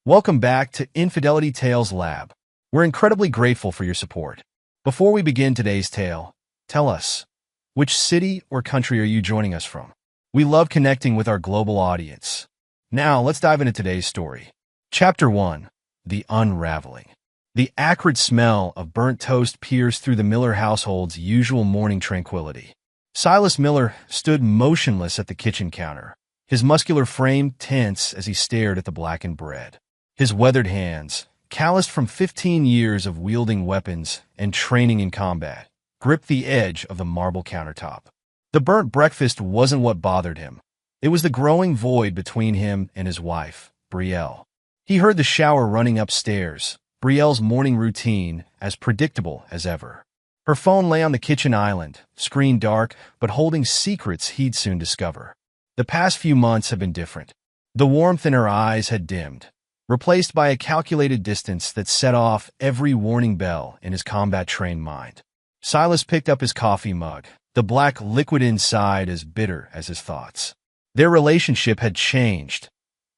Welcome back to Infidelity Tales Lab. We're incredibly grateful for your support. Before we begin today's tale, tell us, which city or country are you joining us from? We love connecting with our global audience. Now, let's dive into today's story. Chapter 1. The Unraveling. The acrid smell of burnt toast pierced through the Miller household's usual morning tranquility. Silas Miller stood motionless at the kitchen counter, his muscular frame tense as he stared at the blackened bread. His weathered hands, calloused from 15 years of wielding weapons and training in combat, gripped the edge of the marble countertop. The burnt breakfast wasn't what bothered him. It was the growing void between him and his wife, Brielle. He heard the shower running upstairs, Brielle's morning routine as predictable as ever. Her phone lay on the kitchen island, screen dark, but holding secrets he'd soon discover. The past few months had been different. The warmth in her eyes had dimmed, replaced by a calculated distance that set off every warning bell in his combat-trained mind. Silas picked up his coffee mug, the black liquid inside as bitter as his thoughts. Their relationship had changed,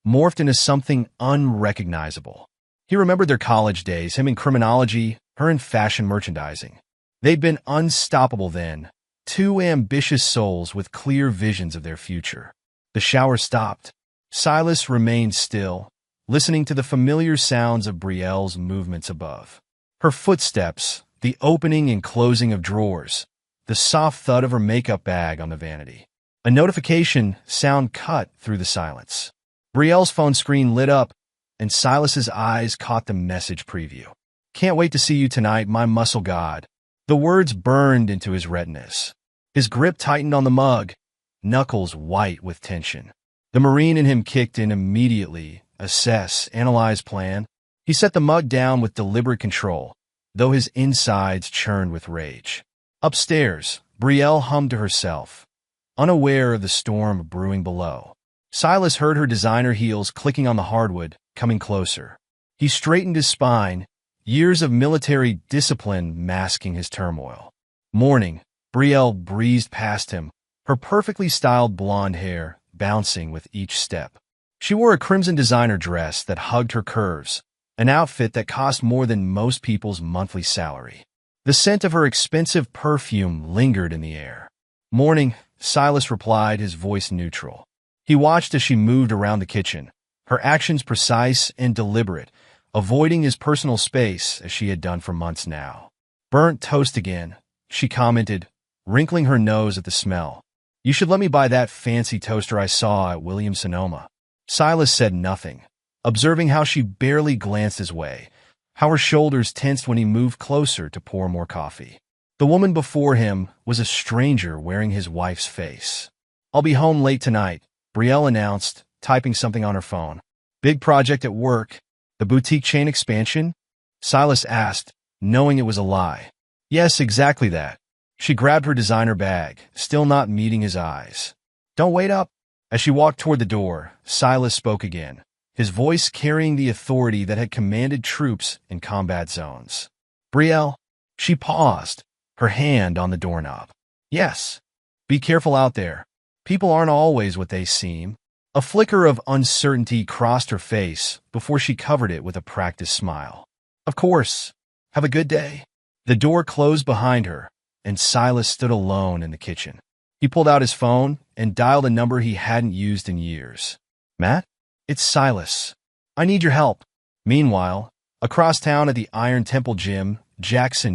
morphed into something unrecognizable. He remembered their college days, him in criminology, her in fashion merchandising. They'd been unstoppable then, two ambitious souls with clear visions of their future. The shower stopped. Silas remained still, listening to the familiar sounds of Brielle's movements above. Her footsteps, the opening and closing of drawers, the soft thud of her makeup bag on the vanity. A notification sound cut through the silence. Brielle's phone screen lit up, and Silas's eyes caught the message preview. "Can't wait to see you tonight, my muscle god." The words burned into his retinas. His grip tightened on the mug, knuckles white with tension. The Marine in him kicked in immediately. Assess, analyze, plan. He set the mug down with deliberate control, though his insides churned with rage. Upstairs, Brielle hummed to herself, unaware of the storm brewing below. Silas heard her designer heels clicking on the hardwood, coming closer. He straightened his spine, years of military discipline masking his turmoil. Morning, Brielle breezed past him, her perfectly styled blonde hair bouncing with each step. She wore a crimson designer dress that hugged her curves, an outfit that cost more than most people's monthly salary. The scent of her expensive perfume lingered in the air. "Morning," Silas replied, his voice neutral. He watched as she moved around the kitchen, her actions precise and deliberate, avoiding his personal space as she had done for months now. "Burnt toast again," she commented, wrinkling her nose at the smell. "You should let me buy that fancy toaster I saw at Williams-Sonoma." Silas said nothing, observing how she barely glanced his way, how her shoulders tensed when he moved closer to pour more coffee. The woman before him was a stranger wearing his wife's face. "I'll be home late tonight," Brielle announced, typing something on her phone. "Big project at work. The boutique chain expansion?" Silas asked, knowing it was a lie. "Yes, exactly that." She grabbed her designer bag, still not meeting his eyes. "Don't wait up." As she walked toward the door, Silas spoke again, his voice carrying the authority that had commanded troops in combat zones. "Brielle." She paused, her hand on the doorknob. "Yes. Be careful out there. People aren't always what they seem." A flicker of uncertainty crossed her face before she covered it with a practiced smile. "Of course. Have a good day." The door closed behind her, and Silas stood alone in the kitchen. He pulled out his phone and dialed a number he hadn't used in years. "Matt? It's Silas. I need your help." Meanwhile, across town at the Iron Temple gym, Jax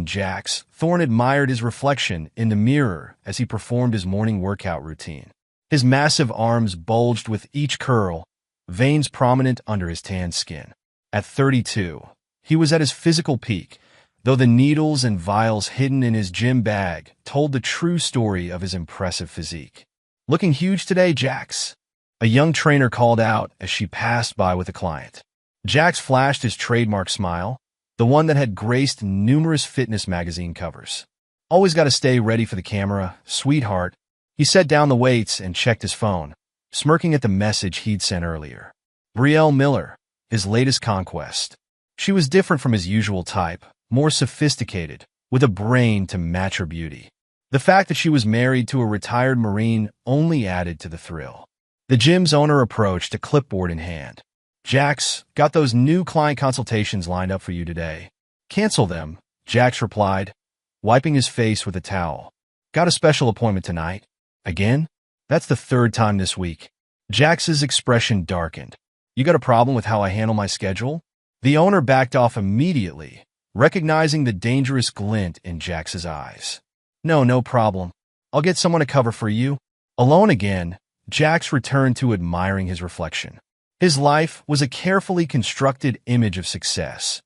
Thorne admired his reflection in the mirror as he performed his morning workout routine. His massive arms bulged with each curl, veins prominent under his tanned skin. At 32, he was at his physical peak, though the needles and vials hidden in his gym bag told the true story of his impressive physique. "Looking huge today, Jax," a young trainer called out as she passed by with a client. Jax flashed his trademark smile, the one that had graced numerous fitness magazine covers. "Always got to stay ready for the camera, sweetheart." He set down the weights and checked his phone, smirking at the message he'd sent earlier. Brielle Miller, his latest conquest. She was different from his usual type, more sophisticated, with a brain to match her beauty. The fact that she was married to a retired Marine only added to the thrill. The gym's owner approached, a clipboard in hand. Jax, got those new client consultations lined up for you today. Cancel them, Jax replied, wiping his face with a towel. Got a special appointment tonight. Again? That's the third time this week. Jax's expression darkened. You got a problem with how I handle my schedule? The owner backed off immediately, recognizing the dangerous glint in Jax's eyes. No problem. I'll get someone to cover for you. Alone again, Jax returned to admiring his reflection. His life was a carefully constructed image of success,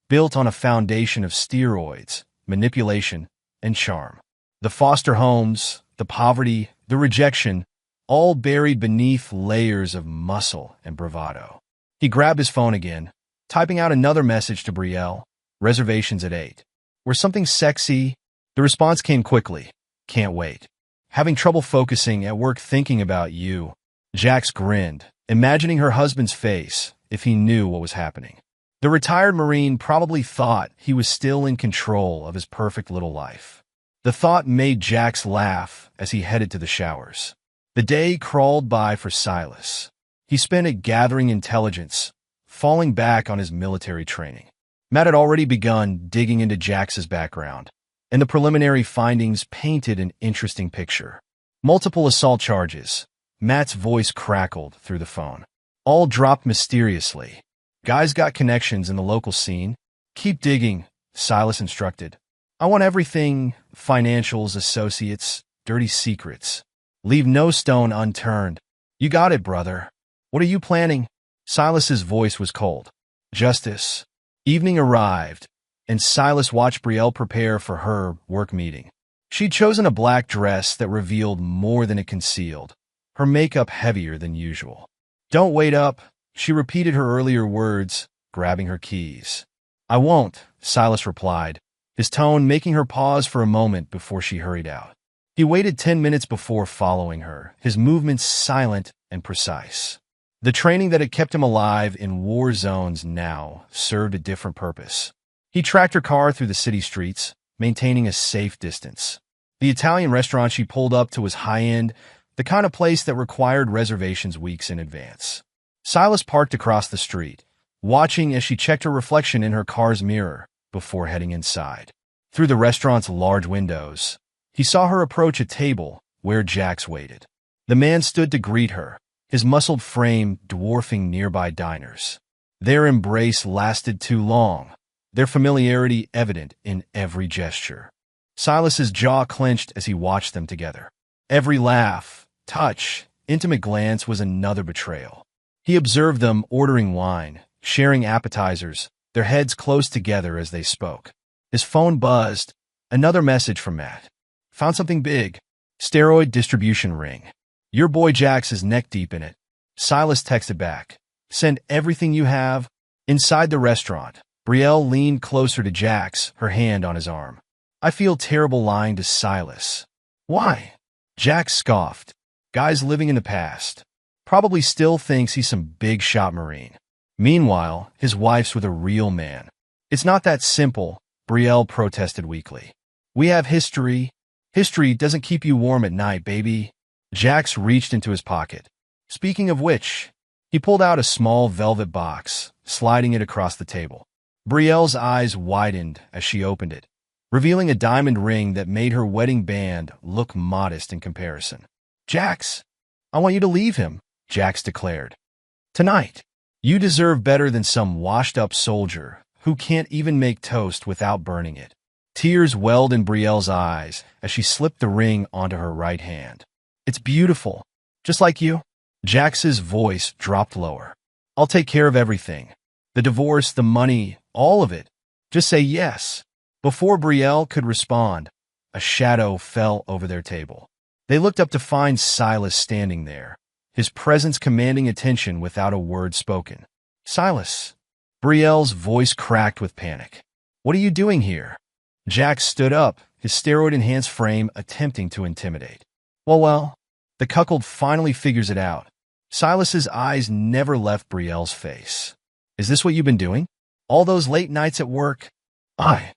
built on a foundation of steroids, manipulation, and charm. The foster homes, the poverty, the rejection, all buried beneath layers of muscle and bravado. He grabbed his phone again, typing out another message to Brielle. Reservations at 8. Were something sexy? The response came quickly. Can't wait. Having trouble focusing at work thinking about you. Jax grinned, imagining her husband's face if he knew what was happening. The retired Marine probably thought he was still in control of his perfect little life. The thought made Jax laugh as he headed to the showers. The day crawled by for Silas. He spent it gathering intelligence, falling back on his military training. Matt had already begun digging into Jax's background, and the preliminary findings painted an interesting picture. Multiple assault charges. Matt's voice crackled through the phone. All dropped mysteriously. Guys got connections in the local scene. Keep digging, Silas instructed. I want everything: financials, associates, dirty secrets. Leave no stone unturned. You got it, brother. What are you planning? Silas's voice was cold. Justice. Evening arrived, and Silas watched Brielle prepare for her work meeting. She'd chosen a black dress that revealed more than it concealed, her makeup heavier than usual. Don't wait up, she repeated her earlier words, grabbing her keys. I won't, Silas replied, his tone making her pause for a moment before she hurried out. He waited 10 minutes before following her, his movements silent and precise. The training that had kept him alive in war zones now served a different purpose. He tracked her car through the city streets, maintaining a safe distance. The Italian restaurant she pulled up to was high-end, the kind of place that required reservations weeks in advance. Silas parked across the street, watching as she checked her reflection in her car's mirror before heading inside. Through the restaurant's large windows, he saw her approach a table where Jax waited. The man stood to greet her, his muscled frame dwarfing nearby diners. Their embrace lasted too long, their familiarity evident in every gesture. Silas's jaw clenched as he watched them together. Every laugh, touch, intimate glance was another betrayal. He observed them ordering wine, sharing appetizers, their heads close together as they spoke. His phone buzzed. Another message from Matt. Found something big. Steroid distribution ring. Your boy Jax is neck-deep in it. Silas texted back. Send everything you have. Inside the restaurant, Brielle leaned closer to Jax, her hand on his arm. I feel terrible lying to Silas. Why? Jax scoffed. Guy's living in the past. Probably still thinks he's some big-shot Marine. Meanwhile, his wife's with a real man. It's not that simple, Brielle protested weakly. We have history. History doesn't keep you warm at night, baby. Jax reached into his pocket. Speaking of which, he pulled out a small velvet box, sliding it across the table. Brielle's eyes widened as she opened it, revealing a diamond ring that made her wedding band look modest in comparison. Jax, I want you to leave him, Jax declared. Tonight. You deserve better than some washed-up soldier who can't even make toast without burning it. Tears welled in Brielle's eyes as she slipped the ring onto her right hand. It's beautiful, just like you. Jax's voice dropped lower. I'll take care of everything. The divorce, the money, all of it. Just say yes. Before Brielle could respond, a shadow fell over their table. They looked up to find Silas standing there, his presence commanding attention without a word spoken. Silas. Brielle's voice cracked with panic. What are you doing here? Jax stood up, his steroid-enhanced frame attempting to intimidate. Well, the cuckold finally figures it out. Silas's eyes never left Brielle's face. Is this what you've been doing? All those late nights at work? I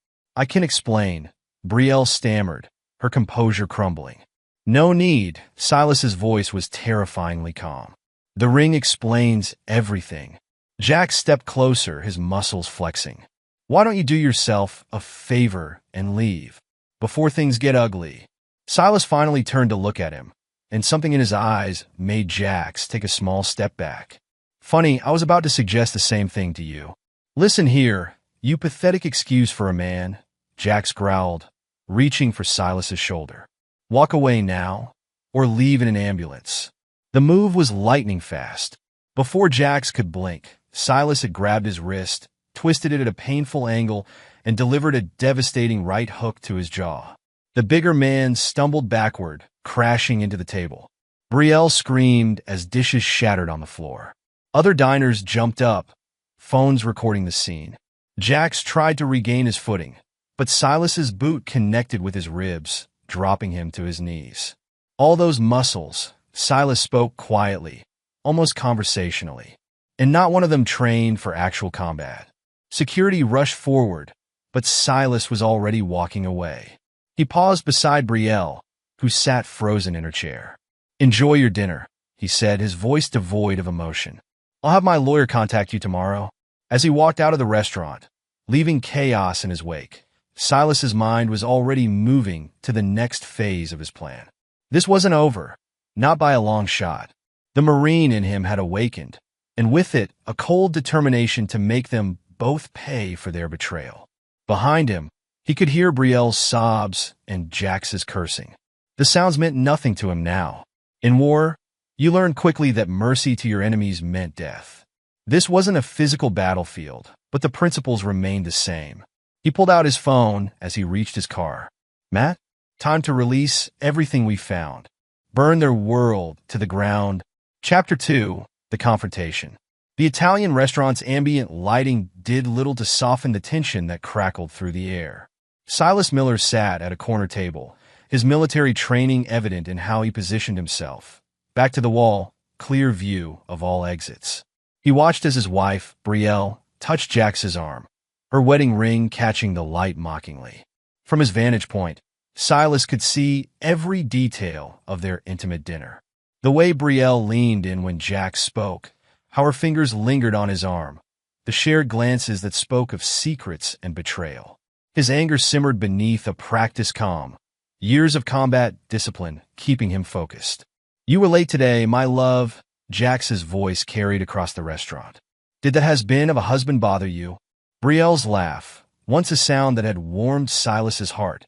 can explain, Brielle stammered, her composure crumbling. No need, Silas's voice was terrifyingly calm. The ring explains everything. Jack stepped closer, his muscles flexing. Why don't you do yourself a favor and leave before things get ugly? Silas finally turned to look at him, and something in his eyes made Jax take a small step back. Funny, I was about to suggest the same thing to you. Listen here, you pathetic excuse for a man, Jax growled, reaching for Silas's shoulder. Walk away now, or leave in an ambulance. The move was lightning fast. Before Jax could blink, Silas had grabbed his wrist, twisted it at a painful angle, and delivered a devastating right hook to his jaw. The bigger man stumbled backward, crashing into the table. Brielle screamed as dishes shattered on the floor. Other diners jumped up, phones recording the scene. Jax tried to regain his footing, but Silas's boot connected with his ribs, dropping him to his knees. All those muscles, Silas spoke quietly, almost conversationally, and not one of them trained for actual combat. Security rushed forward, but Silas was already walking away. He paused beside Brielle, who sat frozen in her chair. Enjoy your dinner, he said, his voice devoid of emotion. I'll have my lawyer contact you tomorrow. As he walked out of the restaurant, leaving chaos in his wake, Silas's mind was already moving to the next phase of his plan. This wasn't over, not by a long shot. The Marine in him had awakened, and with it, a cold determination to make them both pay for their betrayal. Behind him, he could hear Brielle's sobs and Jax's cursing. The sounds meant nothing to him now. In war, you learn quickly that mercy to your enemies meant death. This wasn't a physical battlefield, but the principles remained the same. He pulled out his phone as he reached his car. Matt, time to release everything we found. Burn their world to the ground. Chapter 2, The Confrontation. The Italian restaurant's ambient lighting did little to soften the tension that crackled through the air. Silas Miller sat at a corner table, his military training evident in how he positioned himself. Back to the wall, clear view of all exits. He watched as his wife, Brielle, touched Jax's arm, her wedding ring catching the light mockingly. From his vantage point, Silas could see every detail of their intimate dinner. The way Brielle leaned in when Jax spoke, how her fingers lingered on his arm, the shared glances that spoke of secrets and betrayal. His anger simmered beneath a practiced calm, years of combat discipline keeping him focused. You were late today, my love, Jax's voice carried across the restaurant. Did the has-been of a husband bother you? Brielle's laugh, once a sound that had warmed Silas's heart,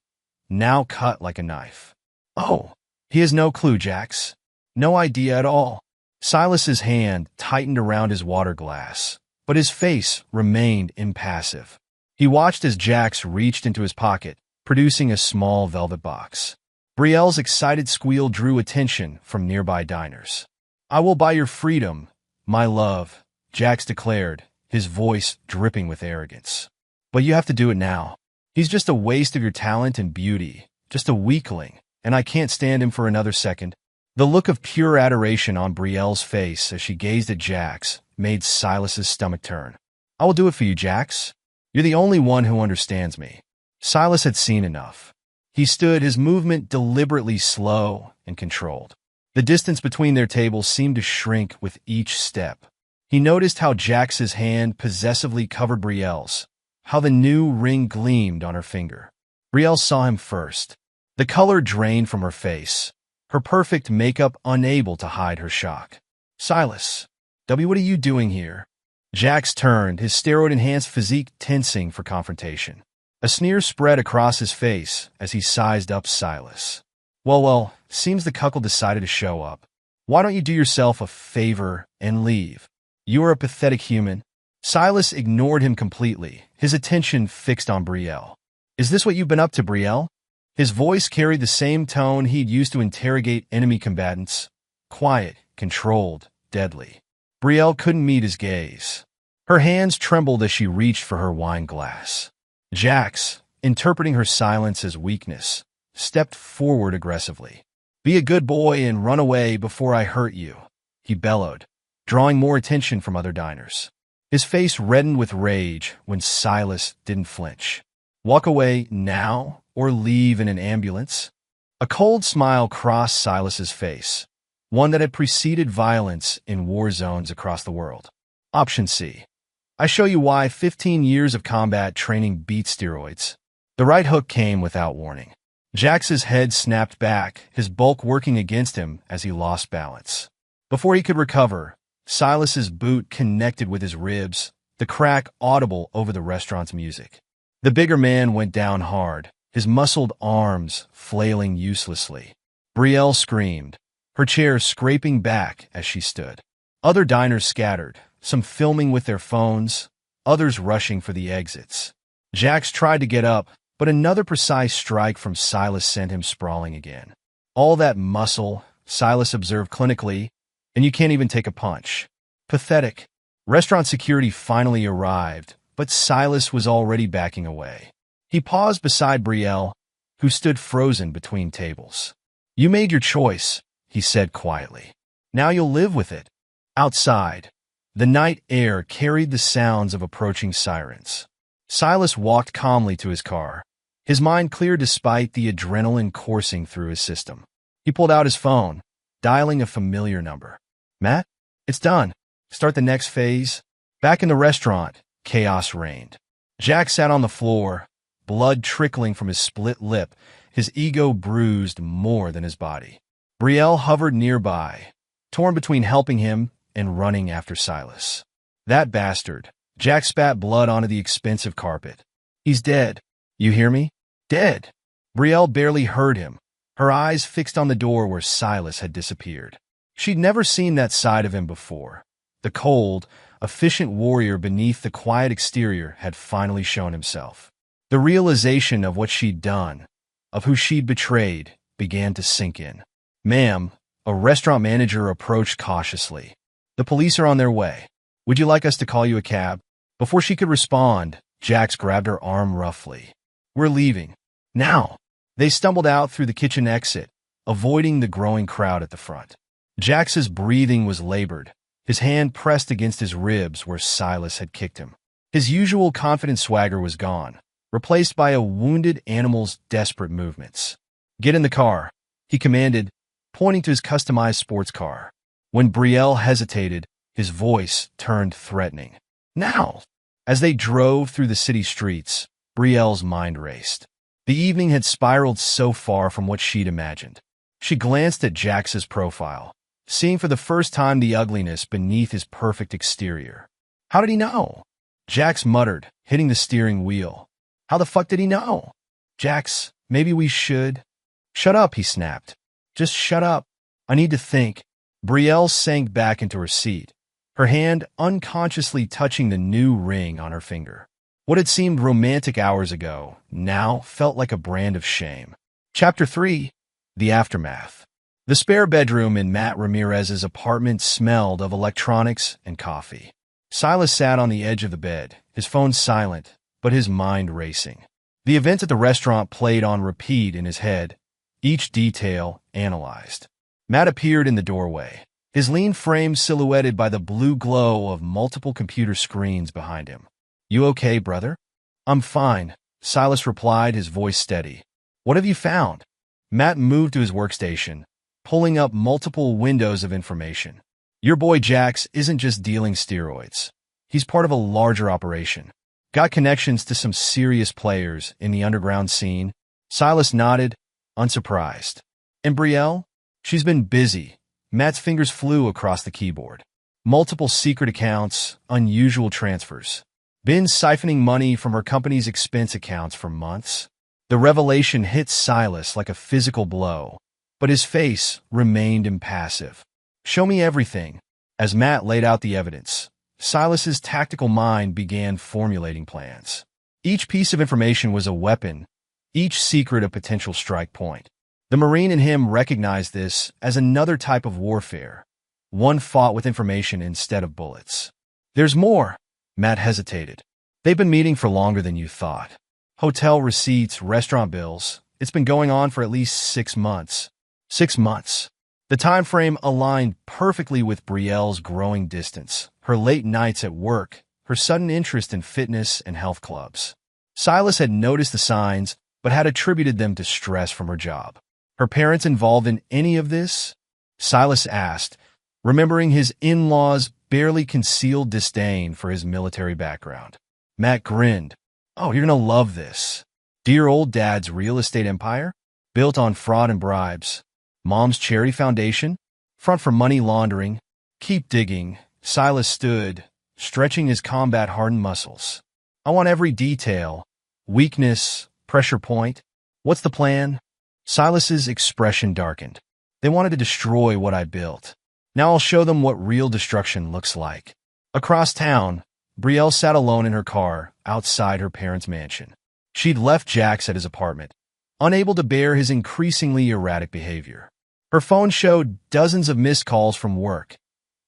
now cut like a knife. Oh, he has no clue, Jax. No idea at all. Silas's hand tightened around his water glass, but his face remained impassive. He watched as Jax reached into his pocket, producing a small velvet box. Brielle's excited squeal drew attention from nearby diners. I will buy your freedom, my love, Jax declared, his voice dripping with arrogance. But you have to do it now. He's just a waste of your talent and beauty, just a weakling, and I can't stand him for another second. The look of pure adoration on Brielle's face as she gazed at Jax made Silas's stomach turn. I will do it for you, Jax. You're the only one who understands me. Silas had seen enough. He stood, his movement deliberately slow and controlled. The distance between their tables seemed to shrink with each step. He noticed how Jax's hand possessively covered Brielle's, how the new ring gleamed on her finger. Brielle saw him first. The color drained from her face, her perfect makeup unable to hide her shock. Silas, what are you doing here? Jax turned, his steroid-enhanced physique tensing for confrontation. A sneer spread across his face as he sized up Silas. Well, seems the cuckold decided to show up. Why don't you do yourself a favor and leave? You are a pathetic human. Silas ignored him completely, his attention fixed on Brielle. Is this what you've been up to, Brielle? His voice carried the same tone he'd used to interrogate enemy combatants. Quiet, controlled, deadly. Brielle couldn't meet his gaze. Her hands trembled as she reached for her wine glass. Jax, interpreting her silence as weakness, stepped forward aggressively. Be a good boy and run away before I hurt you, he bellowed, drawing more attention from other diners. His face reddened with rage when Silas didn't flinch. Walk away now or leave in an ambulance? A cold smile crossed Silas's face, one that had preceded violence in war zones across the world. Option C. I show you why 15 years of combat training beat steroids. The right hook came without warning. Jax's head snapped back, his bulk working against him as he lost balance. Before he could recover, Silas's boot connected with his ribs, the crack audible over the restaurant's music. The bigger man went down hard, his muscled arms flailing uselessly. Brielle screamed, her chair scraping back as she stood. Other diners scattered, some filming with their phones, others rushing for the exits. Jax tried to get up, but another precise strike from Silas sent him sprawling again. All that muscle, Silas observed clinically, and you can't even take a punch. Pathetic. Restaurant security finally arrived, but Silas was already backing away. He paused beside Brielle, who stood frozen between tables. You made your choice, he said quietly. Now you'll live with it. Outside, the night air carried the sounds of approaching sirens. Silas walked calmly to his car, his mind clear despite the adrenaline coursing through his system. He pulled out his phone, dialing a familiar number. Matt? It's done. Start the next phase. Back in the restaurant, chaos reigned. Jack sat on the floor, blood trickling from his split lip, his ego bruised more than his body. Brielle hovered nearby, torn between helping him and running after Silas. That bastard. Jack spat blood onto the expensive carpet. He's dead. You hear me? Dead. Brielle barely heard him, her eyes fixed on the door where Silas had disappeared. She'd never seen that side of him before. The cold, efficient warrior beneath the quiet exterior had finally shown himself. The realization of what she'd done, of who she'd betrayed, began to sink in. Ma'am, a restaurant manager approached cautiously. The police are on their way. Would you like us to call you a cab? Before she could respond, Jax grabbed her arm roughly. We're leaving. Now. They stumbled out through the kitchen exit, avoiding the growing crowd at the front. Jax's breathing was labored, his hand pressed against his ribs where Silas had kicked him. His usual confident swagger was gone, replaced by a wounded animal's desperate movements. Get in the car, he commanded, pointing to his customized sports car. When Brielle hesitated, his voice turned threatening. Now! As they drove through the city streets, Brielle's mind raced. The evening had spiraled so far from what she'd imagined. She glanced at Jax's profile, seeing for the first time the ugliness beneath his perfect exterior. How did he know? Jax muttered, hitting the steering wheel. How the fuck did he know? Jax, maybe we should... Shut up, he snapped. Just shut up. I need to think. Brielle sank back into her seat, her hand unconsciously touching the new ring on her finger. What had seemed romantic hours ago now felt like a brand of shame. Chapter 3. The Aftermath. The spare bedroom in Matt Ramirez's apartment smelled of electronics and coffee. Silas sat on the edge of the bed, his phone silent, but his mind racing. The events at the restaurant played on repeat in his head, each detail analyzed. Matt appeared in the doorway, his lean frame silhouetted by the blue glow of multiple computer screens behind him. You okay, brother? I'm fine, Silas replied, his voice steady. What have you found? Matt moved to his workstation, pulling up multiple windows of information. Your boy Jax isn't just dealing steroids. He's part of a larger operation. Got connections to some serious players in the underground scene. Silas nodded, unsurprised. And Brielle? She's been busy. Matt's fingers flew across the keyboard. Multiple secret accounts, unusual transfers. Been siphoning money from her company's expense accounts for months. The revelation hit Silas like a physical blow, but his face remained impassive. Show me everything. As Matt laid out the evidence, Silas's tactical mind began formulating plans. Each piece of information was a weapon, each secret a potential strike point. The Marine in him recognized this as another type of warfare, one fought with information instead of bullets. There's more. Matt hesitated. They've been meeting for longer than you thought. Hotel receipts, restaurant bills. It's been going on for at least 6 months. 6 months. The time frame aligned perfectly with Brielle's growing distance, her late nights at work, her sudden interest in fitness and health clubs. Silas had noticed the signs, but had attributed them to stress from her job. Her parents involved in any of this? Silas asked, remembering his in-laws' barely concealed disdain for his military background. Matt grinned. "Oh, you're gonna love this. Dear old dad's real estate empire? Built on fraud and bribes. Mom's charity foundation? Front for money laundering. Keep digging." Silas stood, stretching his combat-hardened muscles. "I want every detail. Weakness, pressure point. What's the plan?" Silas's expression darkened. "They wanted to destroy what I built. Now I'll show them what real destruction looks like." Across town, Brielle sat alone in her car outside her parents' mansion. She'd left Jax at his apartment, unable to bear his increasingly erratic behavior. Her phone showed dozens of missed calls from work.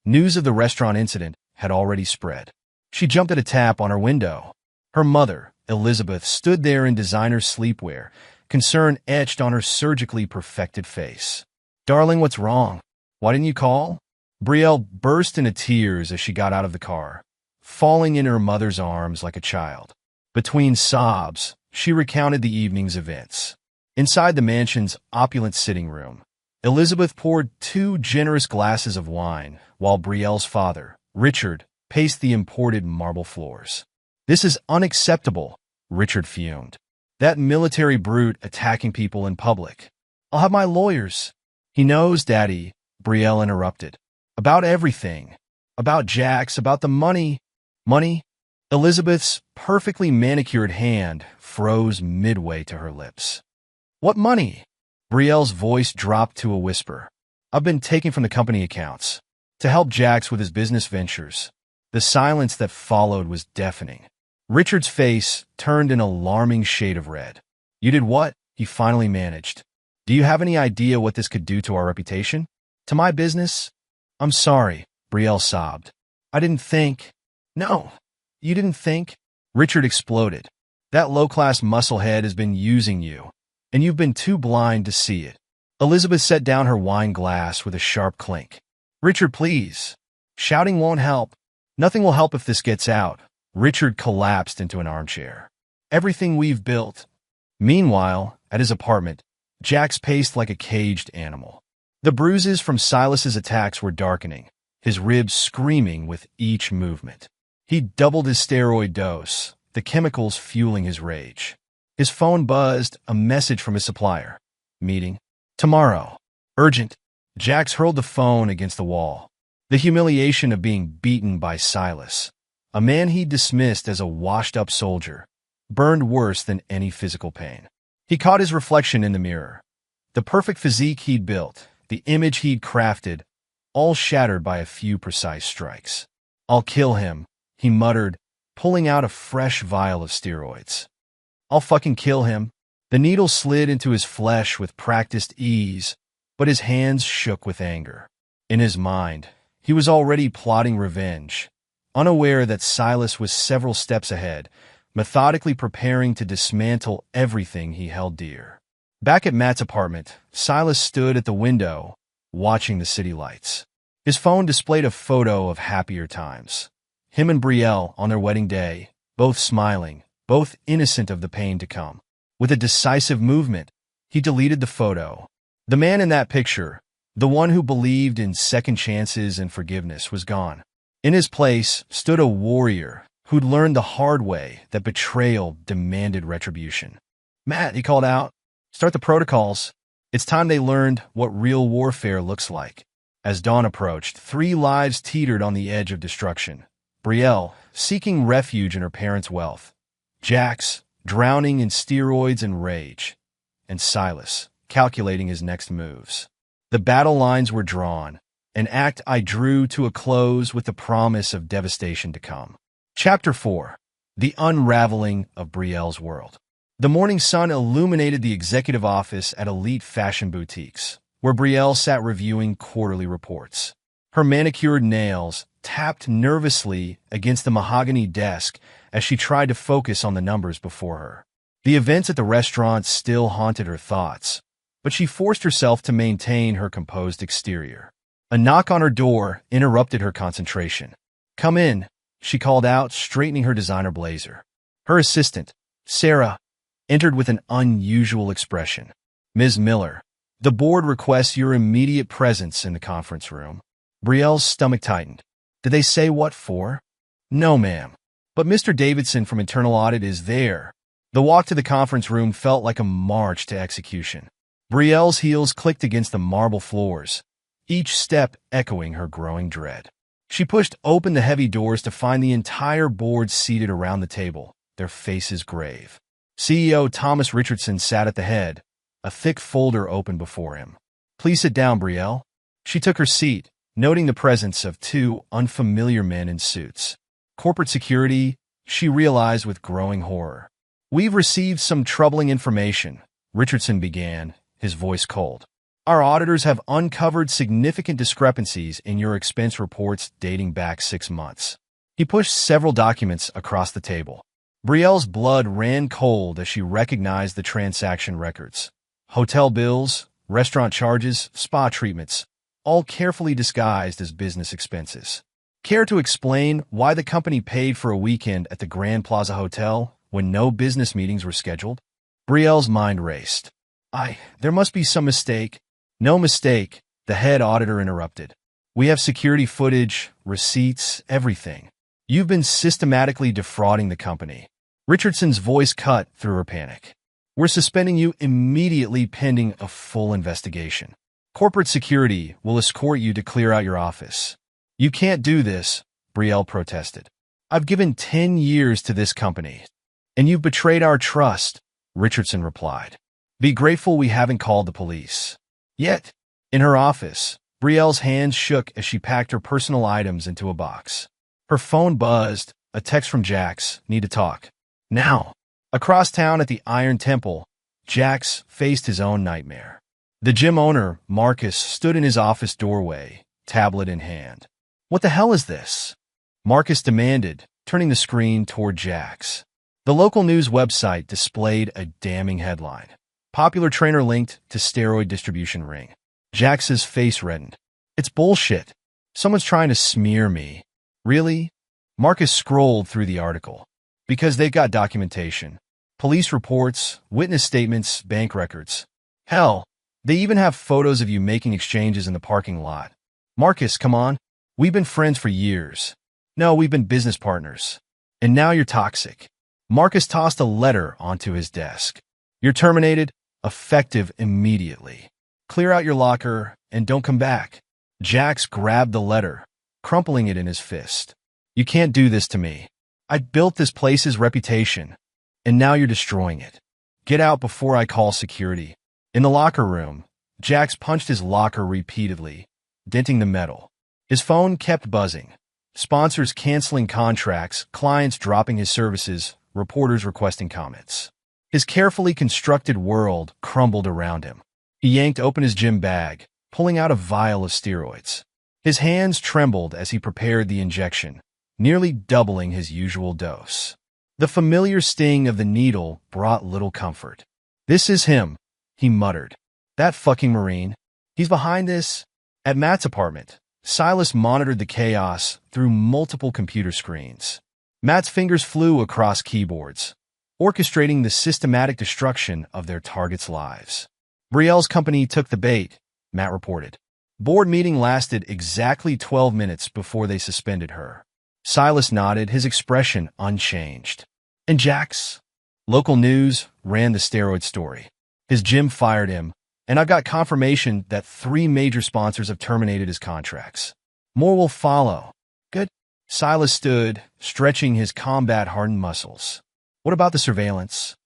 News of the restaurant incident had already spread. She jumped at a tap on her window. Her mother, Elizabeth, stood there in designer sleepwear, concern etched on her surgically perfected face. "Darling, what's wrong? Why didn't you call?" Brielle burst into tears as she got out of the car, falling in her mother's arms like a child. Between sobs, she recounted the evening's events. Inside the mansion's opulent sitting room, Elizabeth poured 2 generous glasses of wine, while Brielle's father, Richard, paced the imported marble floors. "This is unacceptable," Richard fumed. "That military brute attacking people in public. I'll have my lawyers." "He knows, Daddy," Brielle interrupted. "About everything. About Jax, about the money." "Money?" Elizabeth's perfectly manicured hand froze midway to her lips. "What money?" Brielle's voice dropped to a whisper. "I've been taking from the company accounts to help Jax with his business ventures." The silence that followed was deafening. Richard's face turned an alarming shade of red. "You did what?" he finally managed. "Do you have any idea what this could do to our reputation? To my business?" "I'm sorry," Brielle sobbed. "I didn't think." "No, you didn't think?" Richard exploded. "That low-class musclehead has been using you, and you've been too blind to see it." Elizabeth set down her wine glass with a sharp clink. "Richard, please. Shouting won't help. Nothing will help if this gets out." Richard collapsed into an armchair. "Everything we've built." Meanwhile, at his apartment, Jax paced like a caged animal. The bruises from Silas's attacks were darkening, his ribs screaming with each movement. He doubled his steroid dose, the chemicals fueling his rage. His phone buzzed, a message from his supplier. "Meeting. Tomorrow. Urgent." Jax hurled the phone against the wall. The humiliation of being beaten by Silas, a man he dismissed as a washed-up soldier, burned worse than any physical pain. He caught his reflection in the mirror. The perfect physique he'd built, the image he'd crafted, all shattered by a few precise strikes. "I'll kill him," he muttered, pulling out a fresh vial of steroids. "I'll fucking kill him." The needle slid into his flesh with practiced ease, but his hands shook with anger. In his mind, he was already plotting revenge, unaware that Silas was several steps ahead, methodically preparing to dismantle everything he held dear. Back at Matt's apartment, Silas stood at the window, watching the city lights. His phone displayed a photo of happier times. Him and Brielle on their wedding day, both smiling, both innocent of the pain to come. With a decisive movement, he deleted the photo. The man in that picture, the one who believed in second chances and forgiveness, was gone. In his place stood a warrior who'd learned the hard way that betrayal demanded retribution. "Matt," he called out, "start the protocols. It's time they learned what real warfare looks like." As dawn approached, 3 lives teetered on the edge of destruction. Brielle, seeking refuge in her parents' wealth. Jax, drowning in steroids and rage. And Silas, calculating his next moves. The battle lines were drawn, an act I drew to a close with the promise of devastation to come. Chapter 4. The Unraveling of Brielle's World. The morning sun illuminated the executive office at elite fashion boutiques, where Brielle sat reviewing quarterly reports. Her manicured nails tapped nervously against the mahogany desk as she tried to focus on the numbers before her. The events at the restaurant still haunted her thoughts, but she forced herself to maintain her composed exterior. A knock on her door interrupted her concentration. "Come in," she called out, straightening her designer blazer. Her assistant, Sarah, entered with an unusual expression. "Ms. Miller, the board requests your immediate presence in the conference room." Brielle's stomach tightened. Did they say what for? No, ma'am. But Mr. Davidson from Internal Audit is there. The walk to the conference room felt like a march to execution. Brielle's heels clicked against the marble floors, each step echoing her growing dread. She pushed open the heavy doors to find the entire board seated around the table, their faces grave. CEO Thomas Richardson sat at the head, a thick folder open before him. Please sit down, Brielle. She took her seat, noting the presence of two unfamiliar men in suits. Corporate security, she realized with growing horror. We've received some troubling information, Richardson began, his voice cold. Our auditors have uncovered significant discrepancies in your expense reports dating back 6 months. He pushed several documents across the table. Brielle's blood ran cold as she recognized the transaction records. Hotel bills, restaurant charges, spa treatments, all carefully disguised as business expenses. Care to explain why the company paid for a weekend at the Grand Plaza Hotel when no business meetings were scheduled? Brielle's mind raced. There must be some mistake. No mistake, the head auditor interrupted. We have security footage, receipts, everything. You've been systematically defrauding the company. Richardson's voice cut through her panic. We're suspending you immediately pending a full investigation. Corporate security will escort you to clear out your office. You can't do this, Brielle protested. I've given 10 years to this company, and you've betrayed our trust, Richardson replied. Be grateful we haven't called the police. Yet, in her office, Brielle's hands shook as she packed her personal items into a box. Her phone buzzed, a text from Jax, need to talk. Now. Across town at the Iron Temple, Jax faced his own nightmare. The gym owner, Marcus, stood in his office doorway, tablet in hand. What the hell is this? Marcus demanded, turning the screen toward Jax. The local news website displayed a damning headline. Popular trainer linked to steroid distribution ring. Jax's face reddened. It's bullshit. Someone's trying to smear me. Really? Marcus scrolled through the article. Because they've got documentation. Police reports, witness statements, bank records. Hell, they even have photos of you making exchanges in the parking lot. Marcus, come on. We've been friends for years. No, we've been business partners. And now you're toxic. Marcus tossed a letter onto his desk. You're terminated, effective immediately. Clear out your locker and don't come back. Jax grabbed the letter, crumpling it in his fist. You can't do this to me. I built this place's reputation, and now you're destroying it. Get out before I call security. In the locker room, Jax punched his locker repeatedly, denting the metal. His phone kept buzzing. Sponsors canceling contracts, clients dropping his services, reporters requesting comments. His carefully constructed world crumbled around him. He yanked open his gym bag, pulling out a vial of steroids. His hands trembled as he prepared the injection, nearly doubling his usual dose. The familiar sting of the needle brought little comfort. This is him, he muttered. That fucking Marine. He's behind this. At Matt's apartment, Silas monitored the chaos through multiple computer screens. Matt's fingers flew across keyboards, orchestrating the systematic destruction of their targets' lives. Brielle's company took the bait, Matt reported. Board meeting lasted exactly 12 minutes before they suspended her. Silas nodded, his expression unchanged. And Jax? Local news ran the steroid story. His gym fired him, and I've got confirmation that 3 major sponsors have terminated his contracts. More will follow. Good. Silas stood, stretching his combat-hardened muscles. What about the surveillance?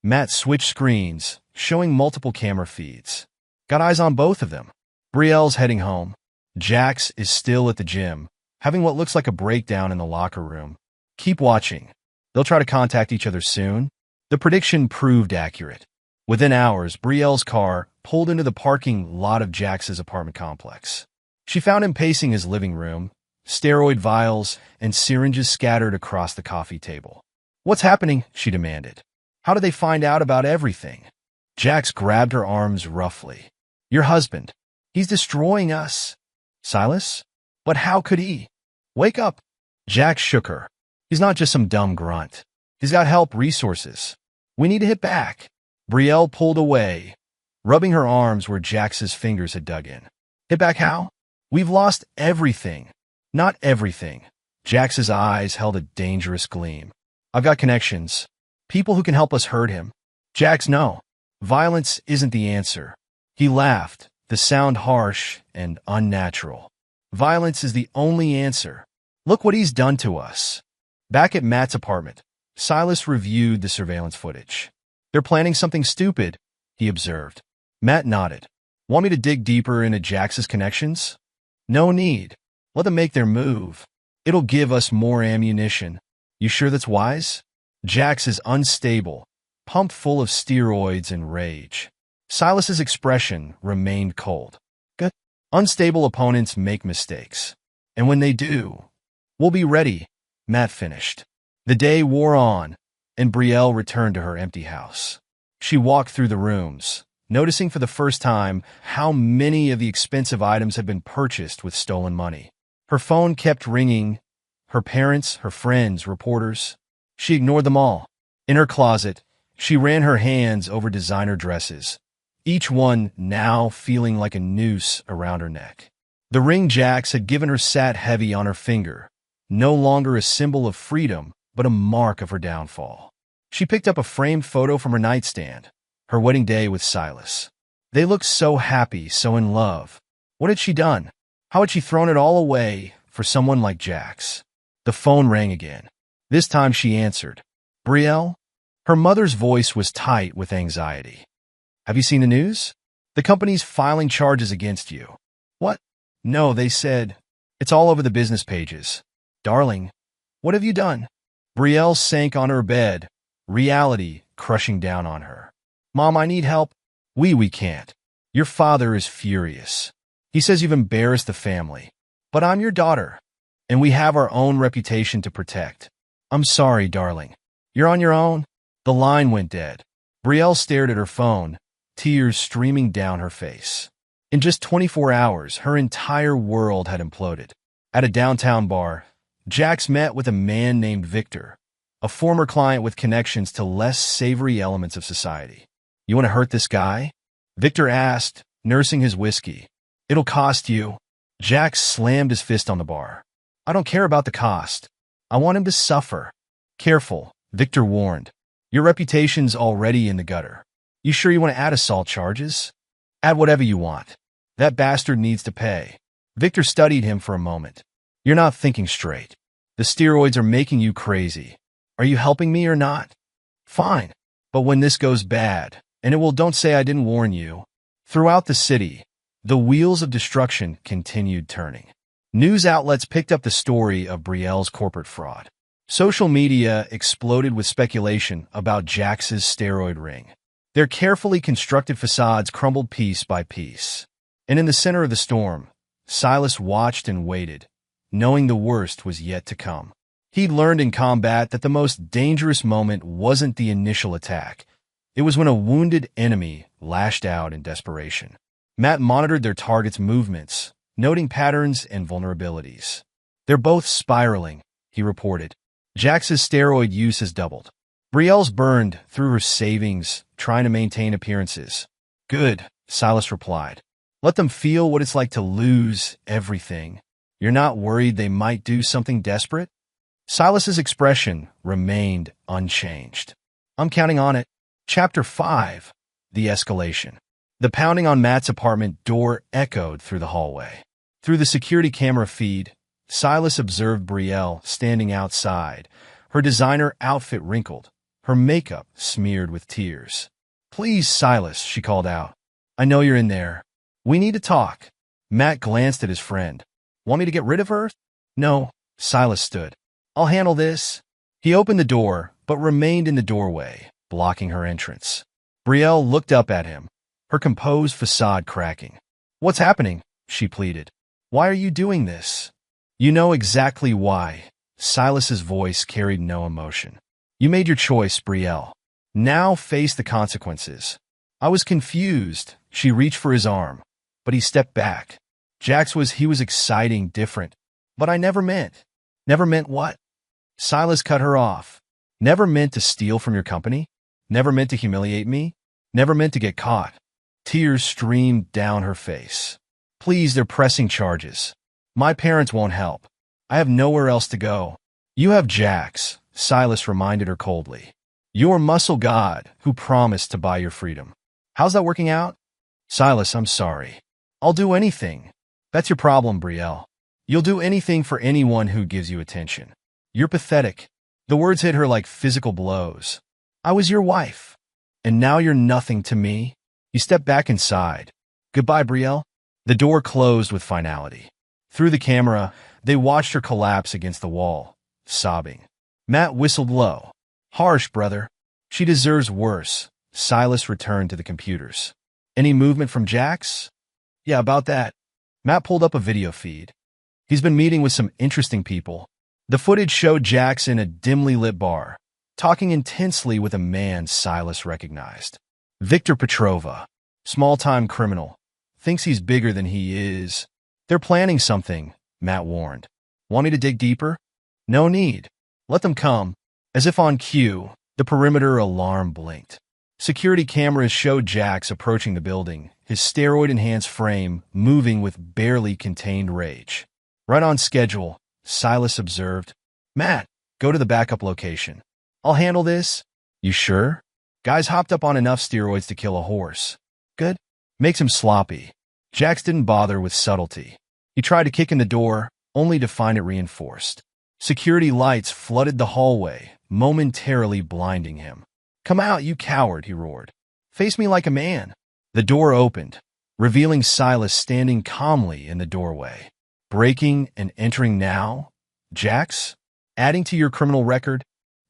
Matt switched screens, showing multiple camera feeds. Got eyes on both of them. Brielle's heading home. Jax is still at the gym, having what looks like a breakdown in the locker room. Keep watching. They'll try to contact each other soon. The prediction proved accurate. Within hours, Brielle's car pulled into the parking lot of Jax's apartment complex. She found him pacing his living room, steroid vials and syringes scattered across the coffee table. What's happening? She demanded. How did they find out about everything? Jax grabbed her arms roughly. Your husband. He's destroying us. Silas? But how could he? Wake up. Jax shook her. He's not just some dumb grunt. He's got help, resources. We need to hit back. Brielle pulled away, rubbing her arms where Jax's fingers had dug in. Hit back how? We've lost everything. Not everything. Jax's eyes held a dangerous gleam. I've got connections. People who can help us hurt him. Jax, no. Violence isn't the answer. He laughed, the sound harsh and unnatural. Violence is the only answer. Look what he's done to us. Back at Matt's apartment, Silas reviewed the surveillance footage. They're planning something stupid, he observed. Matt nodded. Want me to dig deeper into Jax's connections? No need. Let them make their move. It'll give us more ammunition. You sure that's wise? Jax is unstable, pumped full of steroids and rage. Silas's expression remained cold. Good. Unstable opponents make mistakes. And when they do, we'll be ready, Matt finished. The day wore on, and Brielle returned to her empty house. She walked through the rooms, noticing for the first time how many of the expensive items had been purchased with stolen money. Her phone kept ringing. Her parents, her friends, reporters. She ignored them all. In her closet, she ran her hands over designer dresses, each one now feeling like a noose around her neck. The ring Jax had given her sat heavy on her finger, no longer a symbol of freedom, but a mark of her downfall. She picked up a framed photo from her nightstand, her wedding day with Silas. They looked so happy, so in love. What had she done? How had she thrown it all away for someone like Jax? The phone rang again. This time she answered. Brielle? Her mother's voice was tight with anxiety. Have you seen the news? The company's filing charges against you. What? No, they said. It's all over the business pages. Darling, what have you done? Brielle sank on her bed, reality crushing down on her. Mom, I need help. We can't. Your father is furious. He says you've embarrassed the family. But I'm your daughter, and we have our own reputation to protect. I'm sorry, darling. You're on your own? The line went dead. Brielle stared at her phone, tears streaming down her face. In just 24 hours, her entire world had imploded. At a downtown bar, Jax met with a man named Victor, a former client with connections to less savory elements of society. You want to hurt this guy? Victor asked, nursing his whiskey. It'll cost you. Jax slammed his fist on the bar. I don't care about the cost. I want him to suffer. Careful, Victor warned. Your reputation's already in the gutter. You sure you want to add assault charges? Add whatever you want. That bastard needs to pay. Victor studied him for a moment. You're not thinking straight. The steroids are making you crazy. Are you helping me or not? Fine. But when this goes bad, and it will, don't say I didn't warn you. Throughout the city, the wheels of destruction continued turning. News outlets picked up the story of Brielle's corporate fraud. Social media exploded with speculation about Jax's steroid ring. Their carefully constructed facades crumbled piece by piece. And in the center of the storm, Silas watched and waited, knowing the worst was yet to come. He'd learned in combat that the most dangerous moment wasn't the initial attack. It was when a wounded enemy lashed out in desperation. Matt monitored their target's movements, noting patterns and vulnerabilities. They're both spiraling, he reported. Jax's steroid use has doubled. Brielle's burned through her savings, trying to maintain appearances. Good, Silas replied. Let them feel what it's like to lose everything. You're not worried they might do something desperate? Silas's expression remained unchanged. I'm counting on it. Chapter 5. The Escalation. The pounding on Matt's apartment door echoed through the hallway. Through the security camera feed, Silas observed Brielle standing outside, her designer outfit wrinkled, her makeup smeared with tears. Please, Silas, she called out. I know you're in there. We need to talk. Matt glanced at his friend. Want me to get rid of her? No, Silas stood. I'll handle this. He opened the door, but remained in the doorway, blocking her entrance. Brielle looked up at him, her composed facade cracking. What's happening? She pleaded. Why are you doing this? You know exactly why. Silas's voice carried no emotion. You made your choice, Brielle. Now face the consequences. I was confused. She reached for his arm, but he stepped back. He was exciting, different. But I never meant. Never meant what? Silas cut her off. Never meant to steal from your company? Never meant to humiliate me? Never meant to get caught? Tears streamed down her face. Please, they're pressing charges. My parents won't help. I have nowhere else to go. You have Jax, Silas reminded her coldly. Your muscle god who promised to buy your freedom. How's that working out? Silas, I'm sorry. I'll do anything. That's your problem, Brielle. You'll do anything for anyone who gives you attention. You're pathetic. The words hit her like physical blows. I was your wife. And now you're nothing to me? He stepped back inside. Goodbye, Brielle. The door closed with finality. Through the camera, they watched her collapse against the wall, sobbing. Matt whistled low. Harsh, brother. She deserves worse. Silas returned to the computers. Any movement from Jax? Yeah, about that. Matt pulled up a video feed. He's been meeting with some interesting people. The footage showed Jax in a dimly lit bar, talking intensely with a man Silas recognized. Victor Petrova, small-time criminal, thinks he's bigger than he is. They're planning something, Matt warned. Want me to dig deeper? No need. Let them come. As if on cue, the perimeter alarm blinked. Security cameras showed Jax approaching the building, his steroid-enhanced frame moving with barely contained rage. Right on schedule, Silas observed. Matt, go to the backup location. I'll handle this. You sure? Guys hopped up on enough steroids to kill a horse. Good. Makes him sloppy. Jax didn't bother with subtlety. He tried to kick in the door, only to find it reinforced. Security lights flooded the hallway, momentarily blinding him. Come out, you coward, he roared. Face me like a man. The door opened, revealing Silas standing calmly in the doorway. Breaking and entering now? Jax? Adding to your criminal record?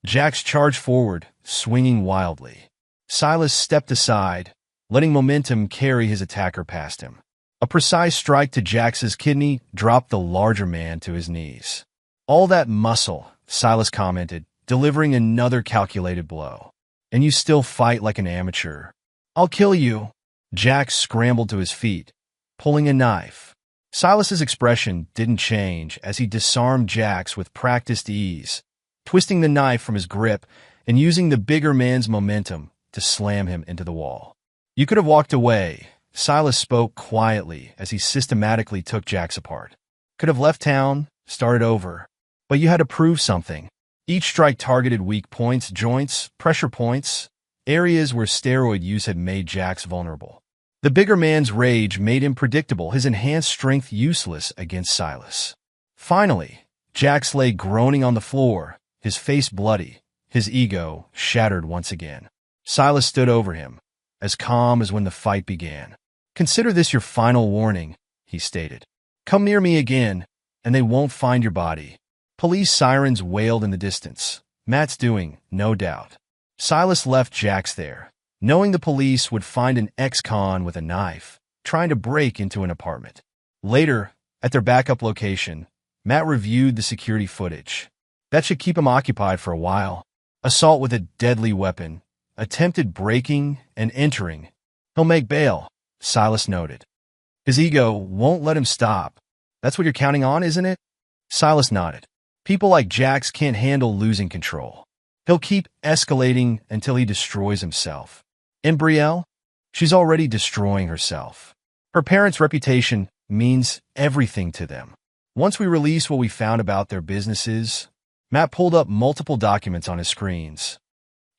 Jax charged forward, swinging wildly. Silas stepped aside, letting momentum carry his attacker past him. A precise strike to Jax's kidney dropped the larger man to his knees. All that muscle, Silas commented, delivering another calculated blow. And you still fight like an amateur. I'll kill you. Jax scrambled to his feet, pulling a knife. Silas's expression didn't change as he disarmed Jax with practiced ease, twisting the knife from his grip and using the bigger man's momentum to slam him into the wall. You could have walked away, Silas spoke quietly as he systematically took Jax apart. Could have left town, started over. But you had to prove something. Each strike targeted weak points, joints, pressure points, areas where steroid use had made Jax vulnerable. The bigger man's rage made him predictable, his enhanced strength useless against Silas. Finally, Jax lay groaning on the floor, his face bloody, his ego shattered once again. Silas stood over him, as calm as when the fight began. Consider this your final warning, he stated. Come near me again, and they won't find your body. Police sirens wailed in the distance. Matt's doing, no doubt. Silas left Jax there, knowing the police would find an ex-con with a knife, trying to break into an apartment. Later, at their backup location, Matt reviewed the security footage. That should keep him occupied for a while. Assault with a deadly weapon, attempted breaking and entering. He'll make bail, Silas noted. His ego won't let him stop. That's what you're counting on, isn't it? Silas nodded. People like Jax can't handle losing control. He'll keep escalating until he destroys himself. And Brielle? She's already destroying herself. Her parents' reputation means everything to them. Once we release what we found about their businesses, Matt pulled up multiple documents on his screens.